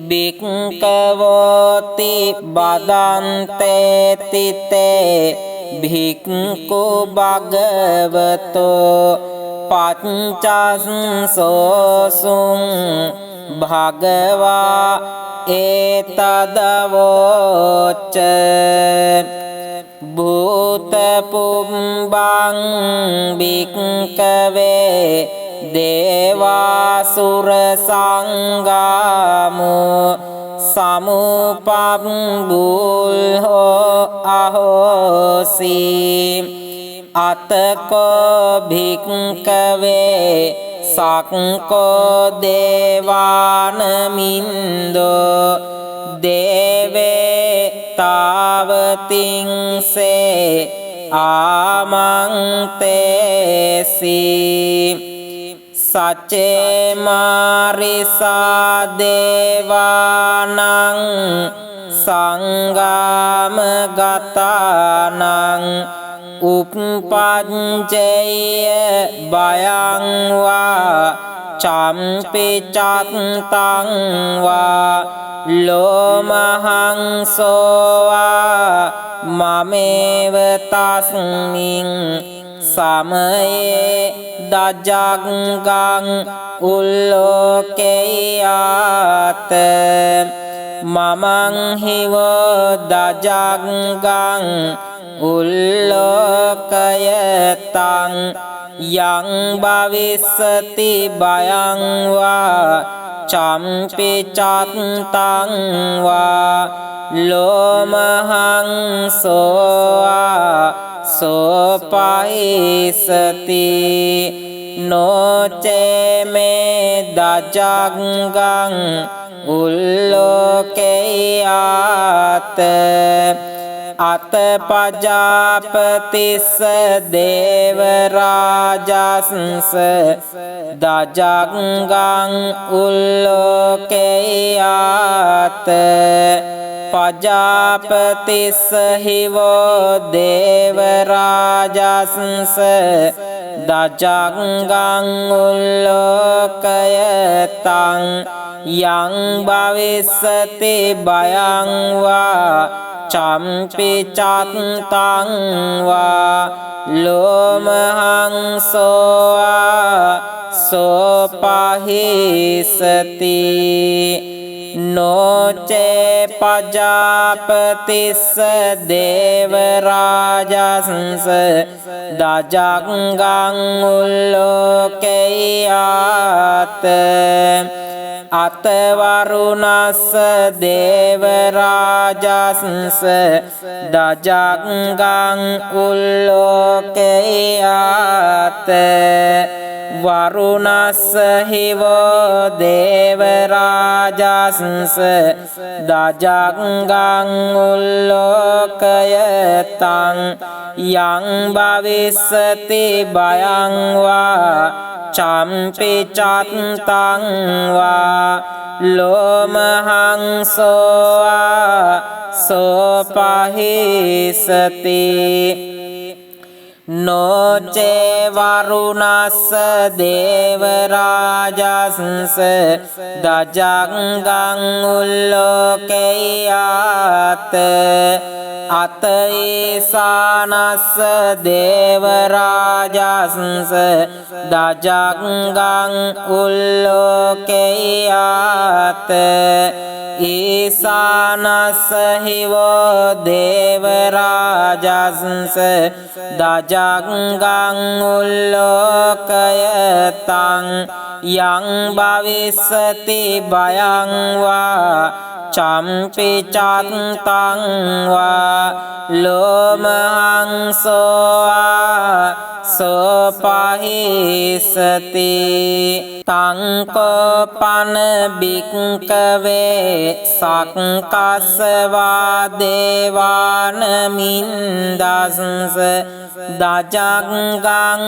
B: බික්ඛවෝති බදන්තේ තිතේ භික්ඛු භගවතෝ පච්චස්සෝසුං භගවා ඒතදවෝච භූත පුම්බං භික්ඛවේ දේවාසුර සංගාමෝ සමුපබ්බුල්හෝ අහෝසි අතකෝ භික්ඛවේ සක්කෝ දේවානමින්දෝ දේවේ තාවතිංසේ ආමන්තේසි සච්චේ මාරිසා දේවානං සංගාම ගතානං උප්පංචය බයං වා චම්පි චත්තං වා ලෝමහංසෝවා මමේව තස්මින් සමයේ දජග්ගං උල්ලෝකයාත මමං හිවෝ දජග්ගං උල්ලෝකයතං යං භවිස්සති බයං වා චම්පි චත්තං වා ලෝමහංසෝවා සෝපයිසති නොචේ මේ දජග්ගං උල්ලෝකයාත අතපජාපතිස්ස දේවරාජස්ස දජංගං උල්ලෝකයාත පජාපතිස්ස හිවෝ දේවරාජස්ස දජංගං උල්ලෝකයතං යං භවිස්සති භයං වා චම්පි චත්තං වා ලෝමහං සෝවා සෝපහිසති නොචේ පජාපතිස්ස දේවරාජස්ස දජංගං උල්ලෝකයාත අතවරුණස්ස දේවරාජස්ස දජංගං උල්ලෝකයාත වරුණස්ස හිවෝ දේවරාජස්ස දජංගං උල්ලෝකයතං යං භවිස්සති භයං වා චම්පි චත්තං වා ලෝමහං සෝවා සෝපහිසති නොචේ වරුණස්ස දේවරාජස්ස දජංගං උල්ලෝකයාත අතේසානස්ස දේවරාජස්ස දජංගං උල්ලෝකයාත ඊසානස්ස හිවෝ දේවරාජස්ස දජංගං උල්ලෝකයතං යං භවිස්සති භයං වා චම්පි චත්තං වා ලෝමහං සෝවා සෝපහිසති තංකෝපන බික්කවේ සක්කස්සවා දේවාන මින්දස්ස දජංගං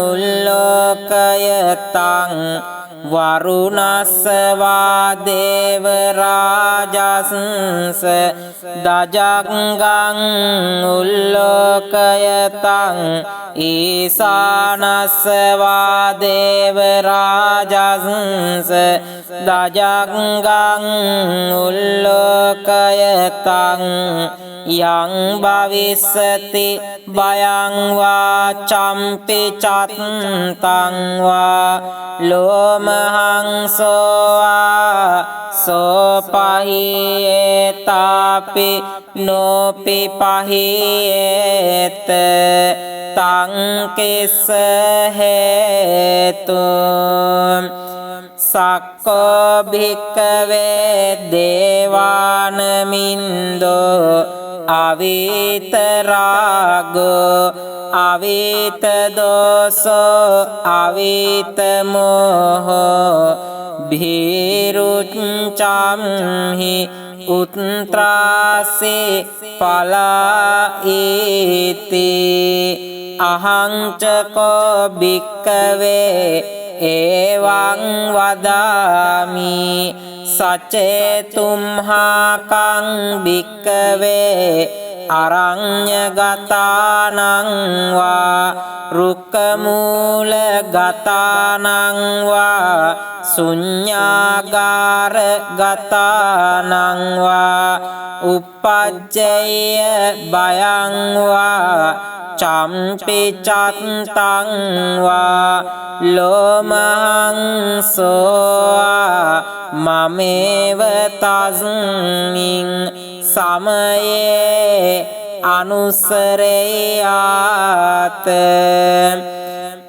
B: උල්ලෝකයතං වරුණස්සවා දේවරාජස්ස දජංගං උල්ලෝකයතං ඊසානස්සවා දේවරාජස්ස දජංගං උල්ලෝකයතං යං භවිස්සති භයං වා චම්පි චත්තං වා ලෝමහං සෝවා සෝපහියේතාපි නොපි පහියේත තං කිස්ස හේතු සක්කෝ භික්කවේ දේවානමින්දෝ අවිතරාගෝ අවිතදෝසෝ අවිතමෝහෝ භීරුච්චම්හි උත්ත්‍රාසේ පලායිති අහංචකෝ භික්කවේ එවං වදාමි සචේතුම්හාකං භික්කවේ අරඤ්ඤගතානං වා රුක්කමූලගතානං වා ශුඤ්ඤාගාරගතානං වා uppajjaya භයං වා චම්පි චත්තං වා ලෝමහං සෝවා මමේව තස්මින් සමයේ අනුසරේයාත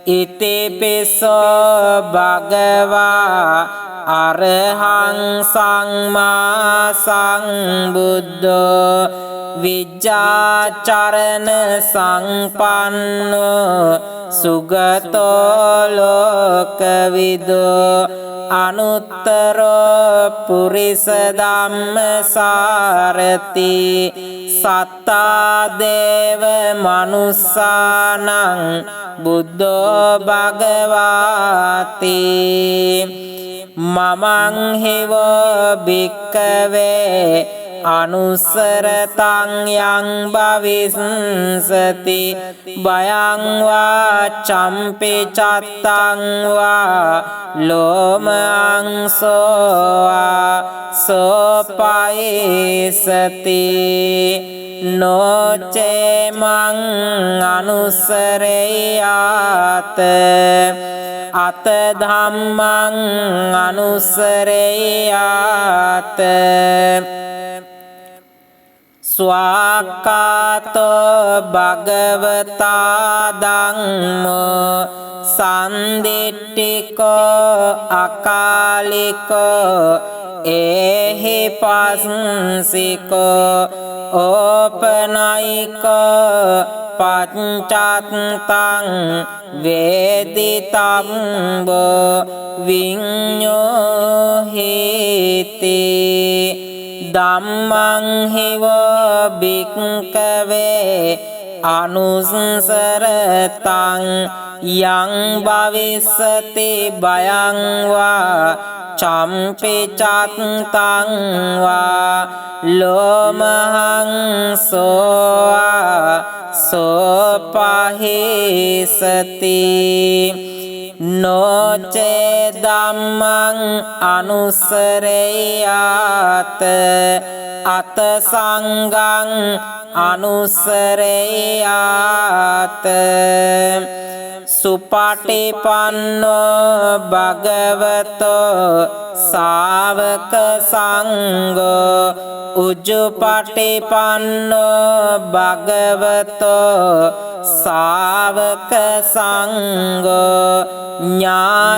B: ඉතිපිසෝ භගවා අරහං සම්මා සම්බුද්ධෝ විජ්ජාචරණ සංපන්නෝ සුගතෝ ලෝකවිදෝ අනුත්තර පුරිස ධම්මසාරති සත්තා දේව මනුස්සානං බුද්ධෝ භගවාති මමං හිවෝ භික්කවේ අනුස්සරතං යං භවිස්සති බයං වා චම්පි චත්තං වා ලෝමං සෝවා සෝපයිසති නොචේ මං අනුස්සරේයාත අත ධම්මං අනුස්සරේයාත ස්වාක්කාතෝ භගවතා ධම්මෝ සන්දිට්ඨිකෝ අකාලිකෝ ඒහි පස්සිකෝ ඕපනයිකෝ පච්චත්තං වේදිතම්බෝ විඤ්ඤෝහිති ධම්මං හිවෝ භික්ඛවේ අනුස්සරතං යං භවිස්සති බයං වා චම්පි චත්තං වා ලෝමහං සෝවා සෝපහිසති නොචේ ධම්මං අනුස්සරේයාත අත සංඝං අනුස්සරේයාත සුපටිපන්නෝ භගවතෝ සාවක සංඝෝ උජුපටිපන්නෝ භගවතෝ සාවක සංඝෝ ඥායපටිපන්නෝ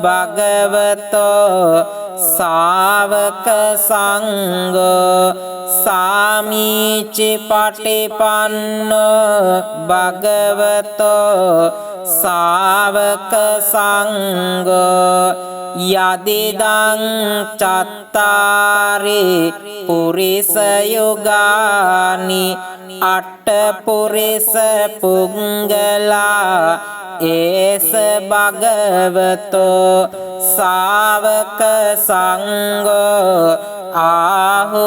B: භගවතෝ සාවක සංඝෝ සාමීචි පටිපන්නෝ භගවතෝ සාවක සංඝෝ යදිදං චත්තාරි පුරිස යුගානි අට්ඨ පුරිස පුංගලා ඒස භගවතෝ සාවක සංඝෝ ආහුනේයෝ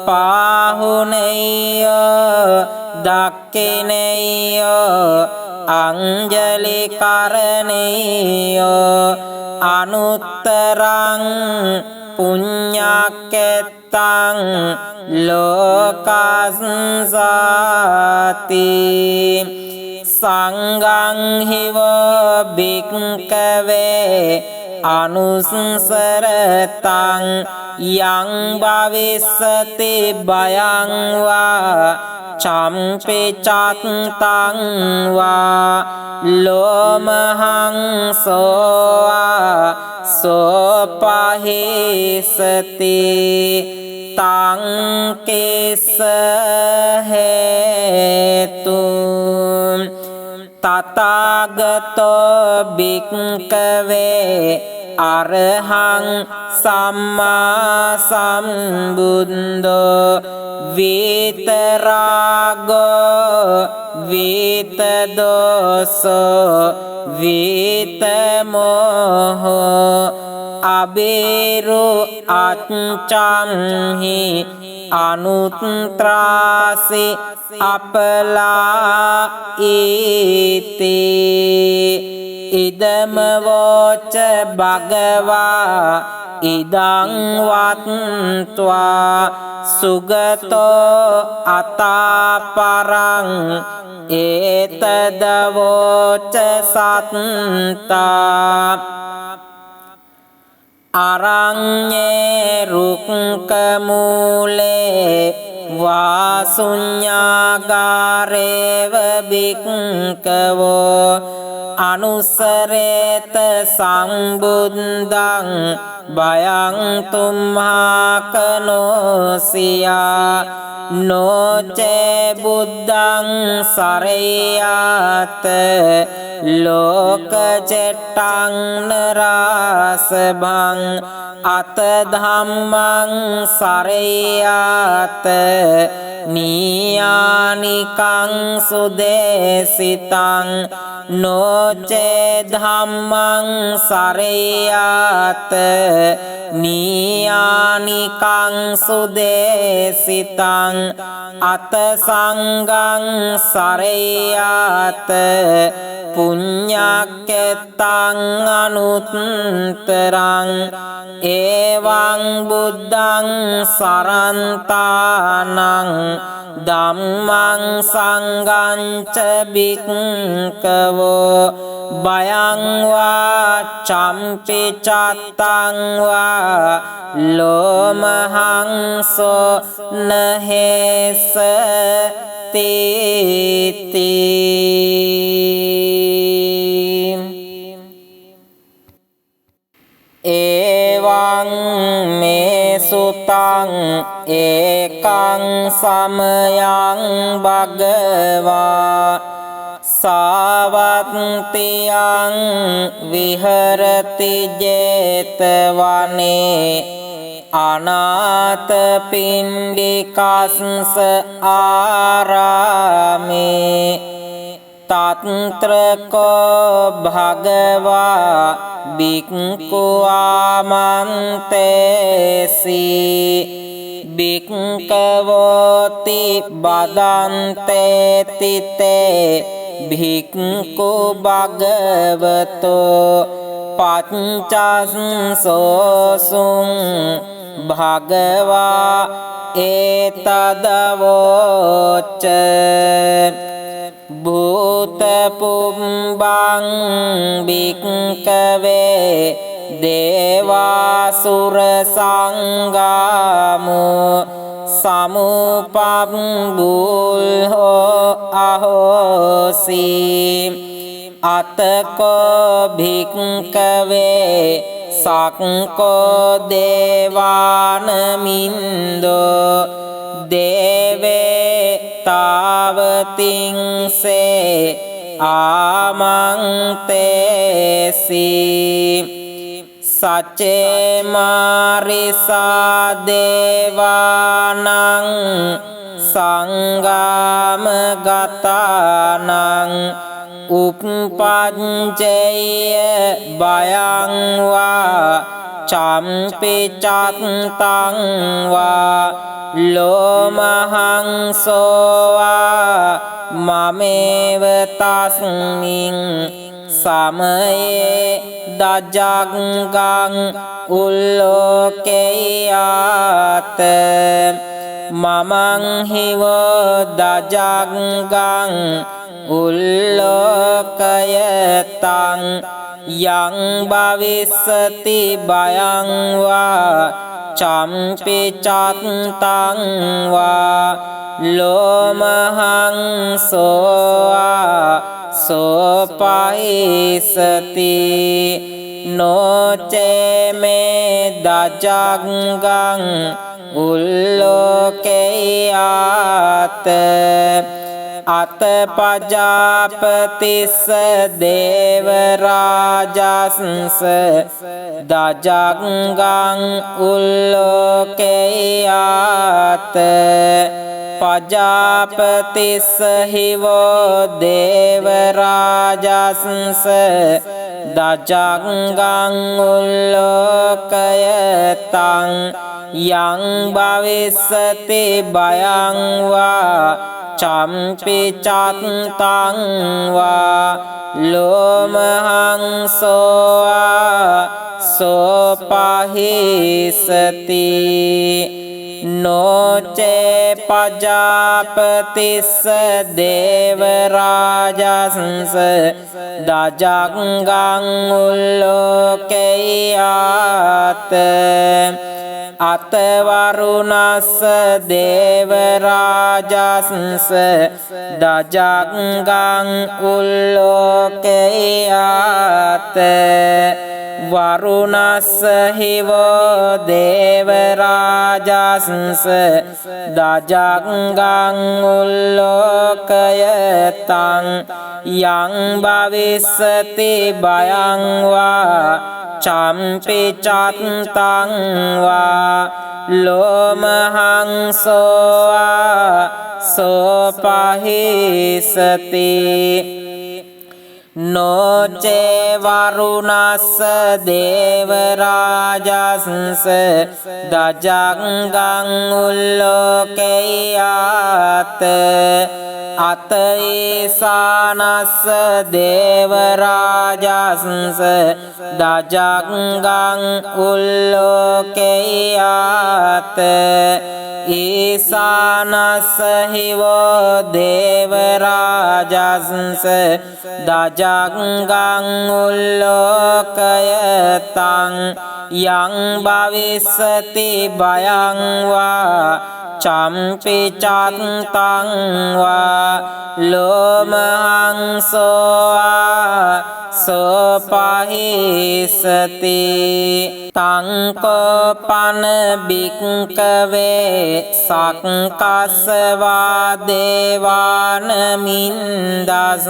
B: පාහුනේයෝ දක්ඛිනේයෝ අංජලි කරණේයෝ අනුත්තරං පුඤ්ඤක්කෙත්තං ලෝකස්සාති සංඝං හිවෝ භික්ඛවේ අනුස්සරතං යං භවිස්සති බයං වා චම්පි චත්තං වා ලෝමහං සෝවා සෝපහිසති තං කේස හේතු තථාගතෝ භික්ඛවේ අරහං සම්මා සම්බුද්ධෝ විතරාගෝ විතදෝසෝ විතමෝහෝ අබේරු අච්ඡම්හි අනුත්ත්‍රාසි අපලා ඊති ඉදම වෝච භගවා ඉදං වත්වා සුගතෝ අතාපරං ඒතදවෝච සත්තා අරඤ්ඤේ රුක්ඛ මූලේ වාසුඤ්ඤාගාරේව භික්ඛවෝ අනුස්සරේත සම්බුද්ධං බයං තුම්හාකනෝසියා නොචේ බුද්ධං සරයාත ලෝක චෙට්ටං නරාසභං අත ධම්මං සරයාත නීයානිකං සුදේසිතං නොචේ ධම්මං සරයාත නීයානිකං සුදේසිතං අත සංඝං සරයාත පුඤ්ඤක්කෙත්තං අනුත්තරං එවං බුද්ධං සරන්තානං ධම්මං සංඝං ච භික්ඛවෝ බයං වා චම්පි චත්තං වා ලෝමහංසෝ නහෙස තීති එවං මේ සුතං ඒකං සමයං භගවා සාවත්තියං විහරති ජේතවනේ අනාථපිණ්ඩිකස්ස ආරාමේ තත්ත්‍රකෝ භගවා බික්ඛු ආමන්තේසි බික්ඛවෝති බදන්තේ තිතේ භික්ඛු භගවතෝ පච්චස්සෝසුං භගවා ඒතදවෝච භූත පුම්බං භික්ඛවේ දේවාසුර සංගාමෝ සමුපබ්බුල්හෝ අහෝසි අතකෝ භික්ඛවේ සක්කෝ දේවානමින්දෝ දේවේ තාවතිංසේ ආමන්තේසි සච්චේ මාරිසා දේවානං සංගාම ගතානං උප්පංචේය බයං වා චම්පි චත්තං වා ලෝමහංසෝවා මමේව තස්මින් සමයේ දජග්ගං උල්ලෝකේයාත මමං හිවෝ දජග්ගං උල්ලෝකයතං යං භවිස්සති බයං වා චම්පි චත්තං වා ලෝමහංසෝවා සෝපයිසති නොචේ මේ දජග්ගං උල්ලෝකේයාත අතපජාපතිස්ස දේවරාජස්ස දජග්ගං උල්ලෝකේයාත පජාපතිස්ස හිවෝ දේවරාජස්ස දජග්ගං උල්ලෝකයතං යං භවිස්සති බයං වා චම්පි චත්තං වා ලෝමහංසෝවා සෝපහිසති නොචේ පජාපතිස්ස දේවරාජස්ස දජග්ගං උල්ලෝකේයාත අතවරුණස්ස දේවරාජස්ස දජග්ගං උල්ලෝකේයාත වරුණස්ස හිවෝ දේවරාජස්ස දජංගං උල්ලෝකයතං යං භවිස්සති භයං වා චම්පි චත්තං වා ලෝමහංසෝවා සෝපහිසති නොචේ වරුණස්ස දේවරාජස්ස දජංගං උල්ලෝකයාත අතේසානස්ස දේවරාජස්ස දජංගං උල්ලෝකයාත ඊසානස්ස හිවෝ දේවරාජස්ස දජංගං උල්ලෝකයතං යං භවිස්සති භයං වා චම්පි චත්තං වා ලෝමහංසෝවා සෝපහිසති තංකෝපන බික්කවේ සක්කස්සවා දේවාන මින්දස්ස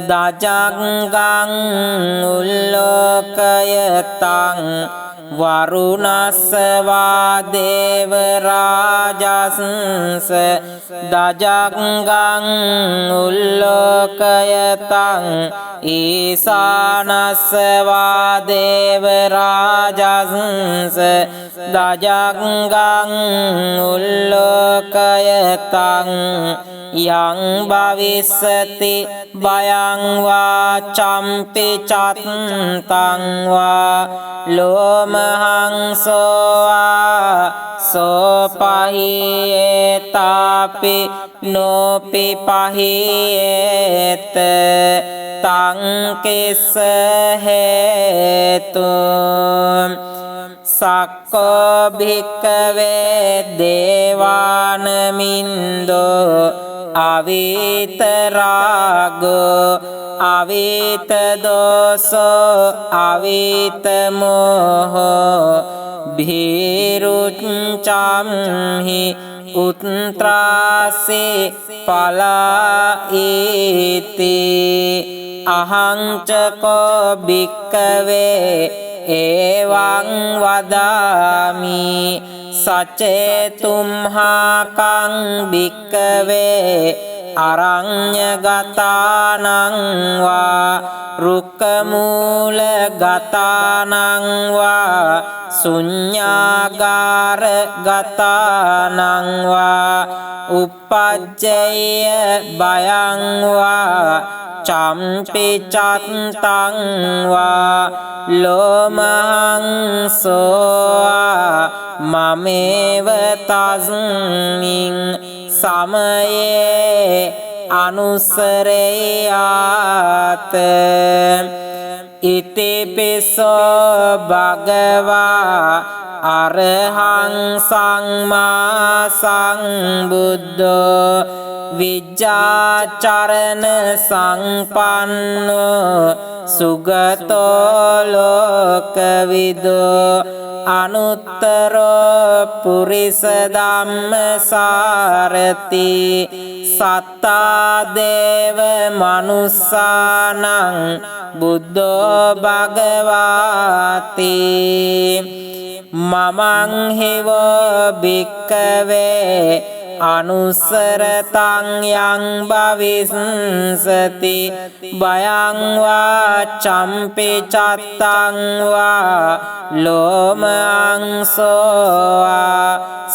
B: දජංගං උල්ලෝකයතං වරුණස්සවා දේවරාජස්ස දජංගං උල්ලෝකයතං ඊසානස්සවා දේවරාජස්ස දජංගං උල්ලෝකයතං යං භවිස්සති භයං වා චම්පි චත්තං වා ලෝමහංසෝවා සෝපහියේතාපි නොපි පහියේත තං කිස්ස හේතු සක්කෝ භික්කවේ දේවාන මින්දෝ අවීත රාගෝ අවීත දෝසෝ අවීත මෝහෝ භීරුච්චම්හි උත්ත්‍රාසේ පලායිති අහංචකෝ භික්කවේ එවං වදාමි සචේතුම්හාකං භික්කවේ අරඤ්ඤගතානං වා රුක්කමූලගතානං වා ශුඤ්ඤාගාරගතානං වා uppajjaya භයං වා චම්පි චත්තං වා ලෝමහංසෝවා මමේව තස්මින් සමයේ අනුසරේයාත ඉතිපිසෝ භගවා අරහං සම්මා සම්බුද්ධෝ විජ්ජාචරණ සංපන්නෝ සුගතෝ ලෝකවිදෝ අනුත්තරෝ පුරිස ධම්මසාරති සත්තා දේව මනුස්සානං බුද්ධෝ භගවාති මමං හිවෝ භික්කවේ අනුස්සරතං යං භවිස්සති භයං වා චම්පි චත්තං වා ලෝමංසෝවා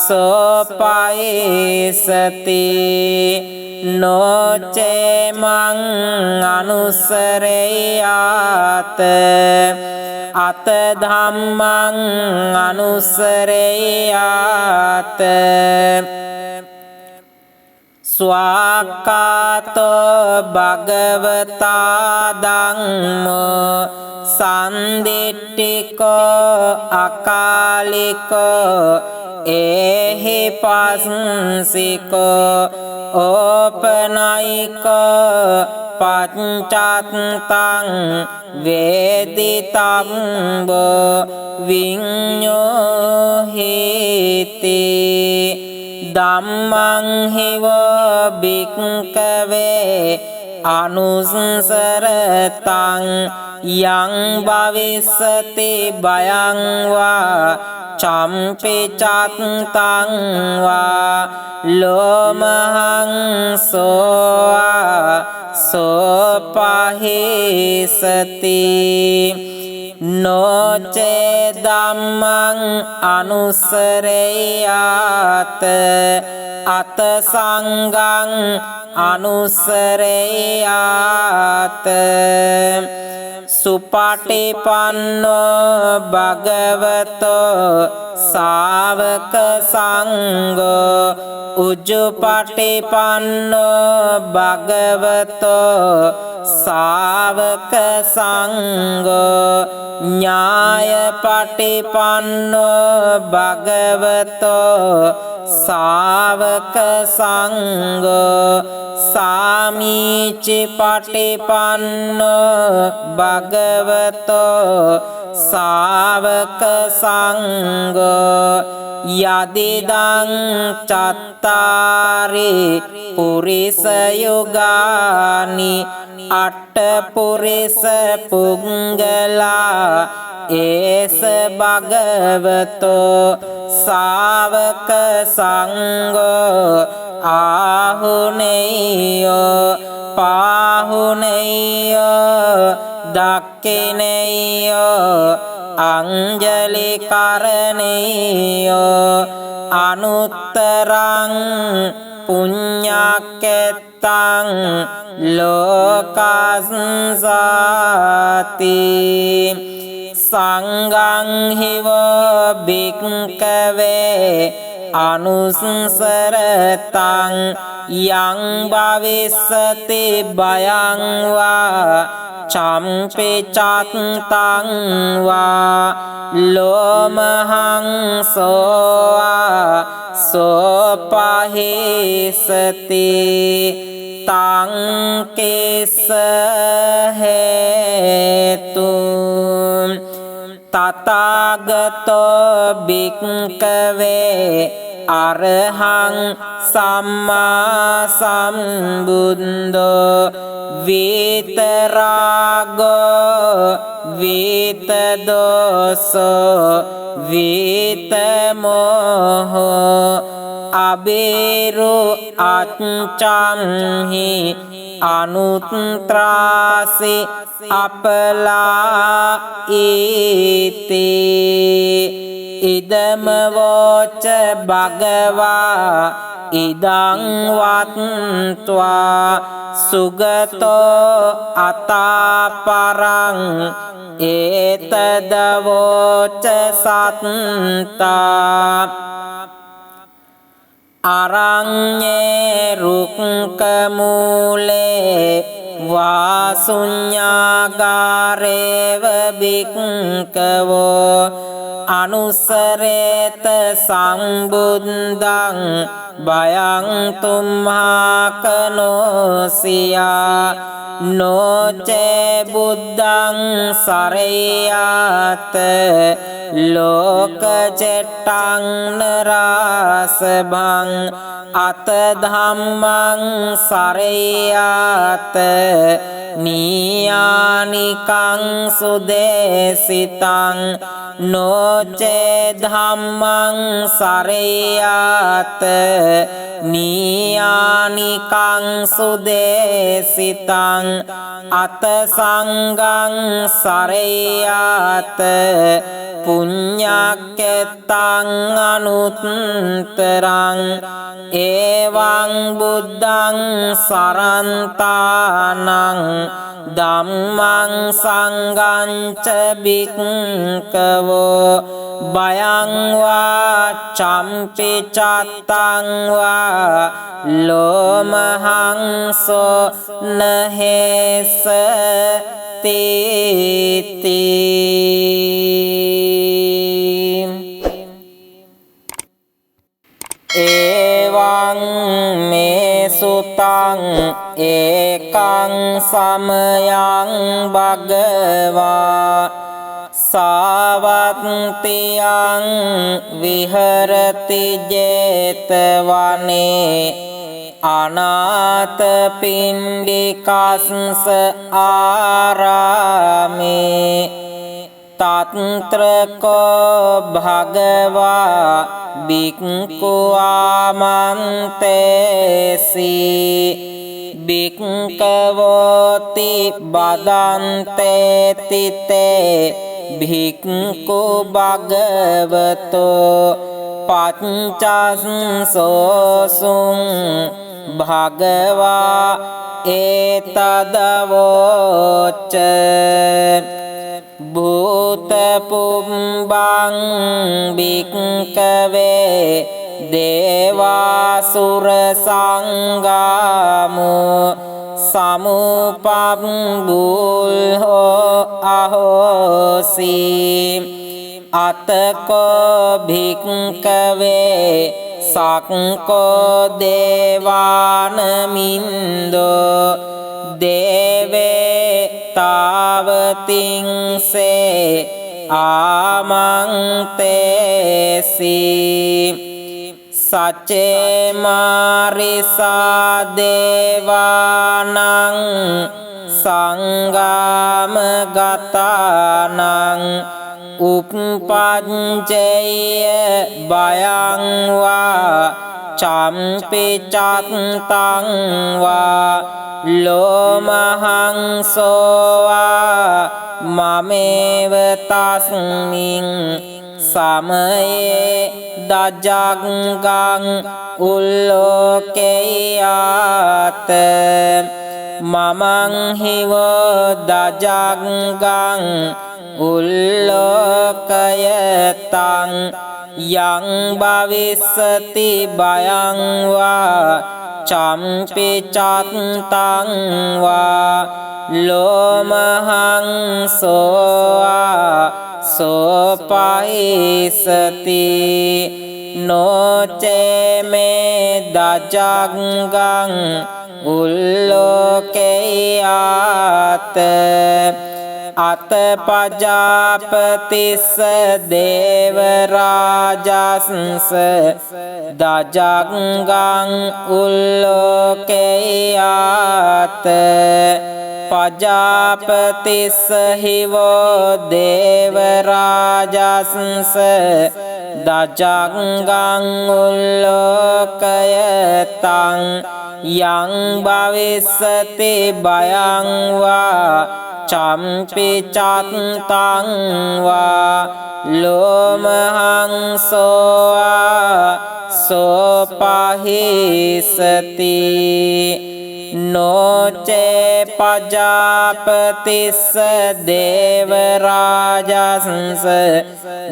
B: සෝපයිසති නොචේමං අනුස්සරේයාත අත ධම්මං අනුස්සරේයාත ස්වාක්කාතෝ භගවතා ධම්මෝ සන්දිට්ඨිකෝ අකාලිකෝ ඒහි පස්සිකෝ ඕපනයිකෝ පච්චත්තං වේදිතම්බෝ විඤ්ඤෝහිති ධම්මං හිවෝ භික්ඛවේ අනුස්සරතං යං භවිස්සති භයං වා චම්පි චත්තං වා ලෝමහං සෝපහිසති නොචේ ධම්මං අනුස්සරේයාත අත සංඝං අනුස්සරේයාත සුපටිපන්නෝ භගවතෝ ශාවක සංඝෝ උජ්ජුපටිපන්නෝ භගවතෝ ශාවක සංඝෝ ඥායපටිපන්නෝ භගවතෝ ශාවක සංඝෝ සාමීචි පටිපන්නෝ භගවතෝ ශාවක සංඝෝ යදිදං චත්තාරි පුරිස යුගානි අට්ඨ පුරිස පුංගලා ඒස භගවතෝ ශාවක සංඝෝ ආහුනේයෝ පාහුනේයෝ දක්ඛිනේයෝ අංජලි කරණේයෝ අනුත්තරං පුඤ්ඤක්කෙත්තං ලෝකස්සාති සංඝං හිවෝ භික්ඛවේ අනුස්සරතං යං භවිස්සති භයං වා චම්පි චත්තං වා ලෝමහං සෝපහිසති තං කේස හේතු තථාගතෝ භික්ඛවේ අරහං සම්මා සම්බුද්ධෝ විතරාගෝ විතදෝසෝ විතමෝහෝ අබේරු අච්ඡම්හි අනුත්ත්‍රාසි අපලා ඊති ඉදම වෝච භගවා ඉදං වත්වා සුගතෝ අතාපරං ඒතදවෝච සත්තා අරඤ්ඤේ රුක්ඛ මූලේ වාසුඤ්ඤාගාරේව භික්ඛවෝ අනුස්සරේත සම්බුද්ධං භයං තුම්හාකනෝසියා නොචේ බුද්ධං සරේයාත ලෝක චෙට්ටං නරාසභං අත ධම්මං සරේයාත නීයානිකං සුදේසිතං නොචේ ධම්මං සරේයාත නීයානිකං සුදේසිතං අත සංඝං සරේයාත පුඤ්ඤක්කෙත්තං අනුත්තරං ඒවං බුද්ධං සරන්තානං ධම්මං සංඝං ච භික්ඛවෝ බයං වා චම්පි චත්තං වා ලෝමහං සෝ නහෙස තීති එවං මේ සුතං ඒකං සමයං භගවා සාවත්තියං විහරති ජේතවනේ අනාථපිණ්ඩිකස්ස ආරාමේ තත්ත්‍රකෝ භගවා බික්ඛු ආමන්තේසි බික්ඛවෝති බදන්තේ තිතේ භික්ඛු භගවතෝ පච්චස්සෝසුං භගවා ඒතදවෝච භූත පුම්බං භික්ඛවේ දේවාසුර සංගාමෝ සමුපබ්බුල්හෝ අහෝසි අතකෝ භික්ඛවේ සක්කෝ දේවානමින්දෝ දේවේ තාවතිංසේ ආමන්තේසි සච්චේ මාරිසා දේවානං සංගාම ගතානං උප්පංචය බයං වා චම්පි චත්තං වා ලෝමහං සෝවා මමේව තස්මින් සමයේ දජග්ගං උල්ලෝකේයාත මමං හිවෝ දජග්ගං උල්ලෝකයතං යං භවිස්සති බයං වා චම්පි චත්තං වා ලෝමහං සෝවා සෝපයිසති නොචේ මේ දජග්ගං උල්ලෝකේයාත අතපජාපතිස්ස දේවරාජස්ස දජග්ගං උල්ලෝකේයාත පජාපතිස්ස හිවෝ දේවරාජස්ස දජග්ගං උල්ලෝකයතං යං භවිස්සති බයං වා චම්පි චත්තං වා ලෝමහං සෝවා සෝපහිසති නොචේ පජාපතිස්ස දේවරාජස්ස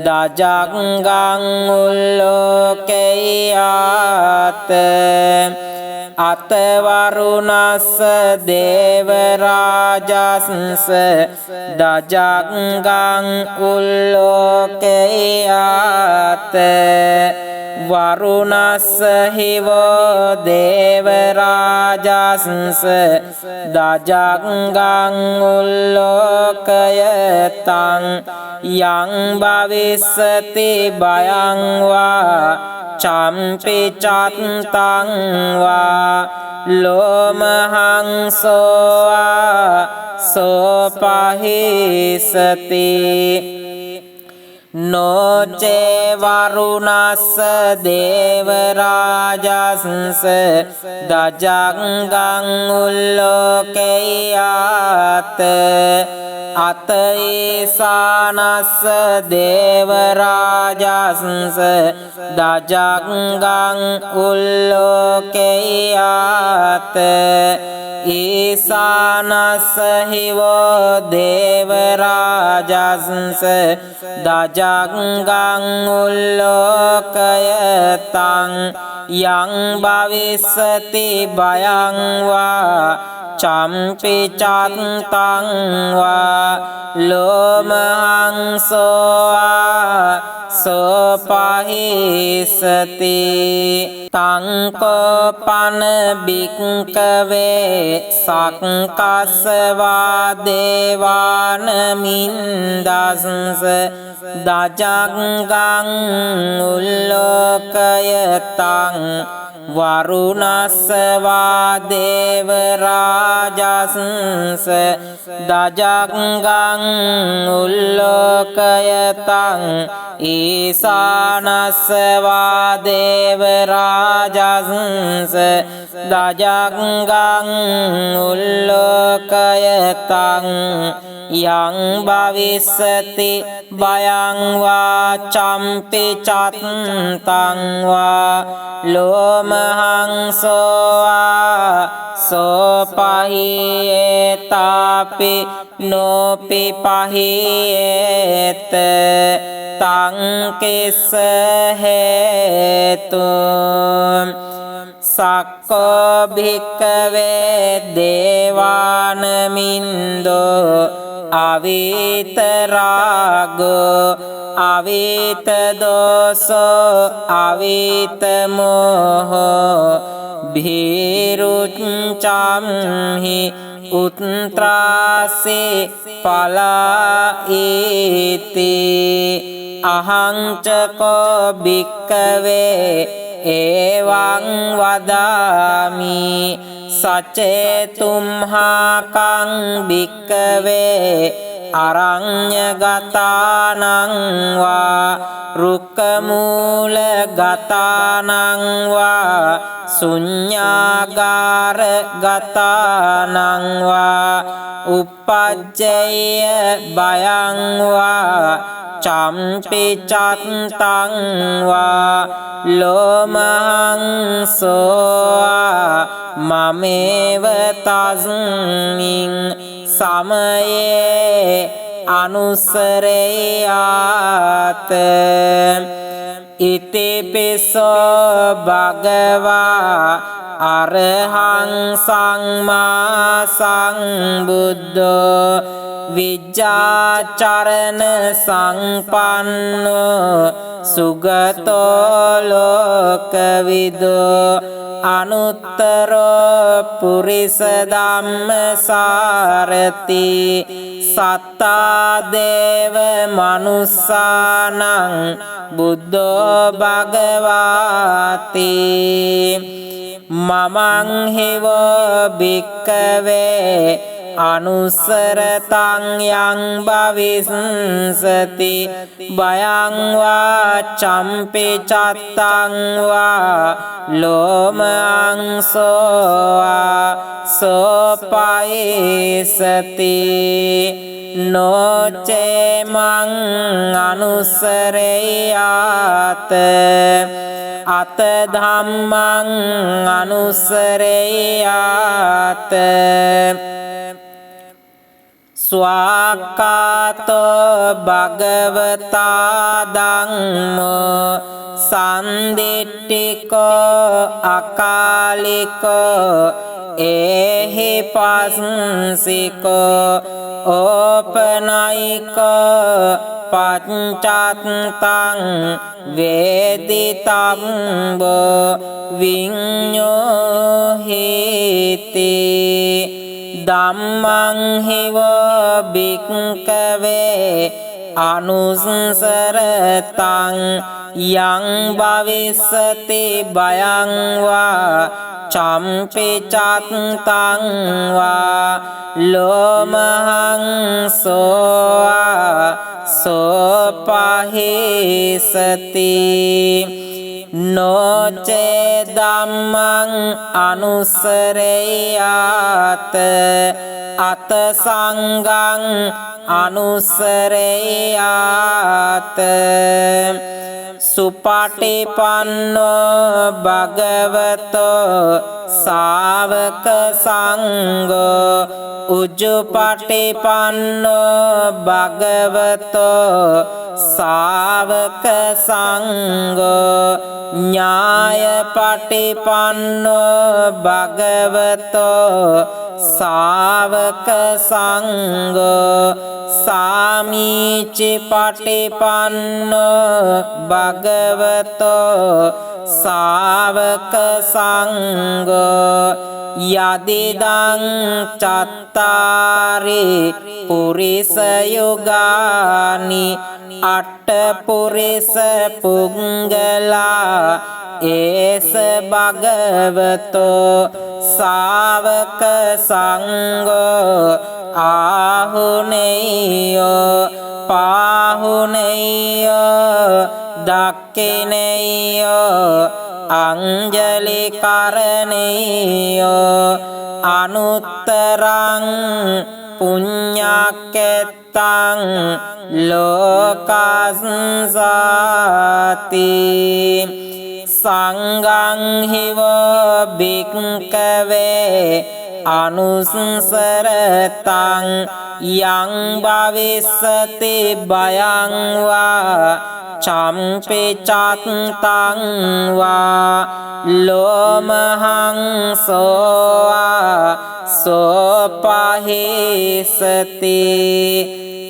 B: දජග්ගං උල්ලෝකේයාත අතවරුණස්ස දේවරාජස්ස දජග්ගං උල්ලෝකේයාත වරුණස්ස හිවෝ දේවරාජස්ස දජග්ගං උල්ලෝකයතං යං භවිස්සති බයං වා චම්පි චත්තං වා ලෝමහං සෝවා සෝපහිසති නොචේ වරුණස්ස දේවරාජස්ස දජග්ගං උල්ලෝකේයාත අතේසානස්ස දේවරාජස්ස දජංගං උල්ලෝකයාත ඊසානස්ස හිවෝ දේවරාජස්ස දජංගං උල්ලෝකයතං යං භවිස්සති භයං වා චම්පි චත්තං වා ලෝමහං සෝවා සෝපහිසති තං කෝපන බික්කවේ සක්කස්සවා දේවාන මින්දස්ස දජංගං උල්ලෝකයතං වරුණස්සවා දේවරාජස්ස දජංගං උල්ලෝකයතං ඊසානස්සවා දේවරාජස්ස දජංගං උල්ලෝකයතං යං භවිස්සති භයං වා චම්පි චත්තං වා ලෝමහං සෝවා සෝපහියේතාපි නෝපි පහියේත තං කිස්ස හේතු සක්කෝ භික්කවේ දේවානමින්දෝ අවිතරාගෝ අවිතදෝසෝ අවිතමෝහෝ භීරුච්චම්හි උත්ත්‍රාසේ පලායිති අහංචකෝ භික්කවේ එවං වදාමි සචේතුම්හාකං භික්කවේ අරඤ්ඤගතානං වා රුක්කමූලගතානං වා ශුඤ්ඤාගාරගතානං වා uppajjaya භයං වා චම්පි චත්තං වා ලෝමහං සෝවා මමේව තස්මින් සමයේ අනුසරේයාත ඉතිපිසෝ භගවා අරහං සම්මා සම්බුද්ධෝ විජ්ජාචරණ සංපන්නෝ සුගතෝ ලෝකවිදෝ අනුත්තරෝ පුරිස ධම්මසාරති සත්තා දේව මනුස්සානං බුද්ධෝ භගවාති මමං හිවෝ භික්කවේ අනුසරතං යං භවිස්සති භයං වා චම්පි චත්තං වා ලෝමං සෝවා සෝපයිසති නොචේමං අනුසරේයාත අත ධම්මං අනුසරේයාත ස්වාක්කාතෝ භගවතා ධම්මෝ සන්දිට්ඨිකෝ අකාලිකෝ ඒහි පස්සිකෝ ඕපනයිකෝ පච්චත්තං වේදිතම්බෝ විඤ්ඤෝහිති ධම්මං හිවෝ භික්ඛවේ අනුසරතං යං භවිස්සති භයං වා චම්පි චත්තං වා ලෝමහං සෝවා සෝපහිසති නොචේ ධම්මං අනුස්සරේයාත අත සංඝං අනුස්සරේයාත සුපටිපන්නෝ භගවතෝ සාවක සංඝෝ උජුපටිපන්නෝ භගවතෝ සාවක සංඝෝ ඥායපටිපන්නෝ භගවතෝ සාවක සංඝෝ සාමීචි පටිපන්නෝ භගවතෝ සාවක සංඝෝ යදිදං චත්තාරි පුරිස යුගානි අට්ඨ පුරිස පුංගලා ඒස භගවතෝ සාවක සංඝෝ ආහුනේයෝ පාහුනේයෝ දක්ඛිනේයෝ අංජලි කරණේයෝ අනුත්තරං පුඤ්ඤක්කෙත්තං ලෝකස්සාති සංඝං හිවෝ භික්ඛවේ අනුස්සරතං යං භවිස්සති භයං වා චම්පේ චත්තං වා ලෝමහං සෝවා සෝපහේසති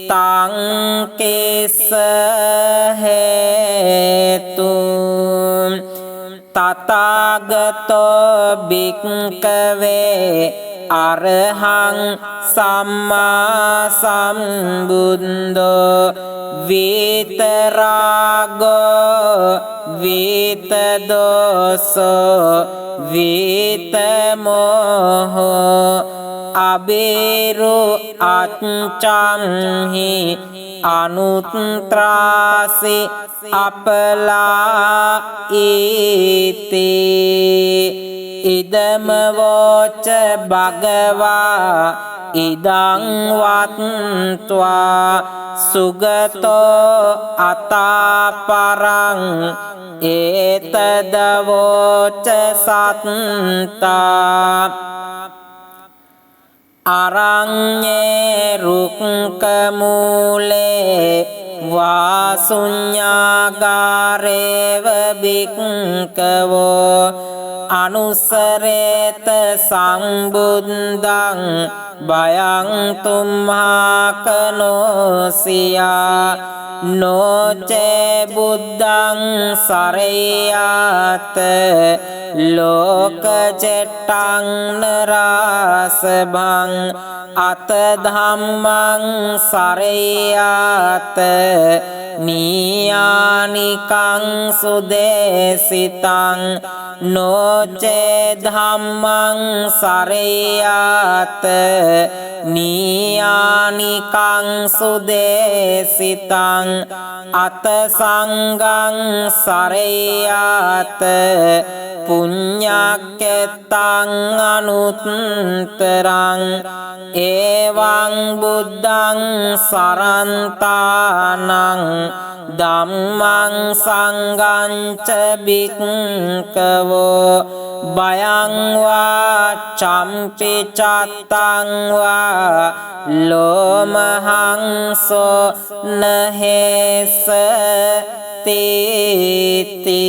B: තං කේස හේතු තථාගතෝ භික්ඛවේ අරහං සම්මා සම්බුද්ධෝ විතරාගෝ විතදෝසෝ විතමෝහෝ අබේරු අච්ඡම්හි අනුත්ත්‍රාසි අපලා ඊති ඉදම වෝච භගවා ඉදං වත්වා සුගතෝ අතාපරං ඒතදවෝච සත්තා අරඤ්ඤේ රුක්ඛ මූලේ වාසුඤ්ඤාගාරේව බික්ඛවෝ අනුසරේත සම්බුද්ධං බයං තුම්හාකනෝසියා නොචේ බුද්ධං සරයාත ලෝක චෙට්ටං නරාසභං අත ධම්මං සරයාත නීයානිකං සුදේසිතං නොචේ ධම්මං සරයාත නීයානිකං සුදේසිතං අත සංඝං සරයාත පුඤ්ඤක්කෙත්තං අනුත්තරං එවං බුද්ධං සරන්තානං ධම්මං සංඝං ච භික්ඛවෝ භයං වා චම්පි චත්තං වා ලෝමහං සෝ නහෙස තේති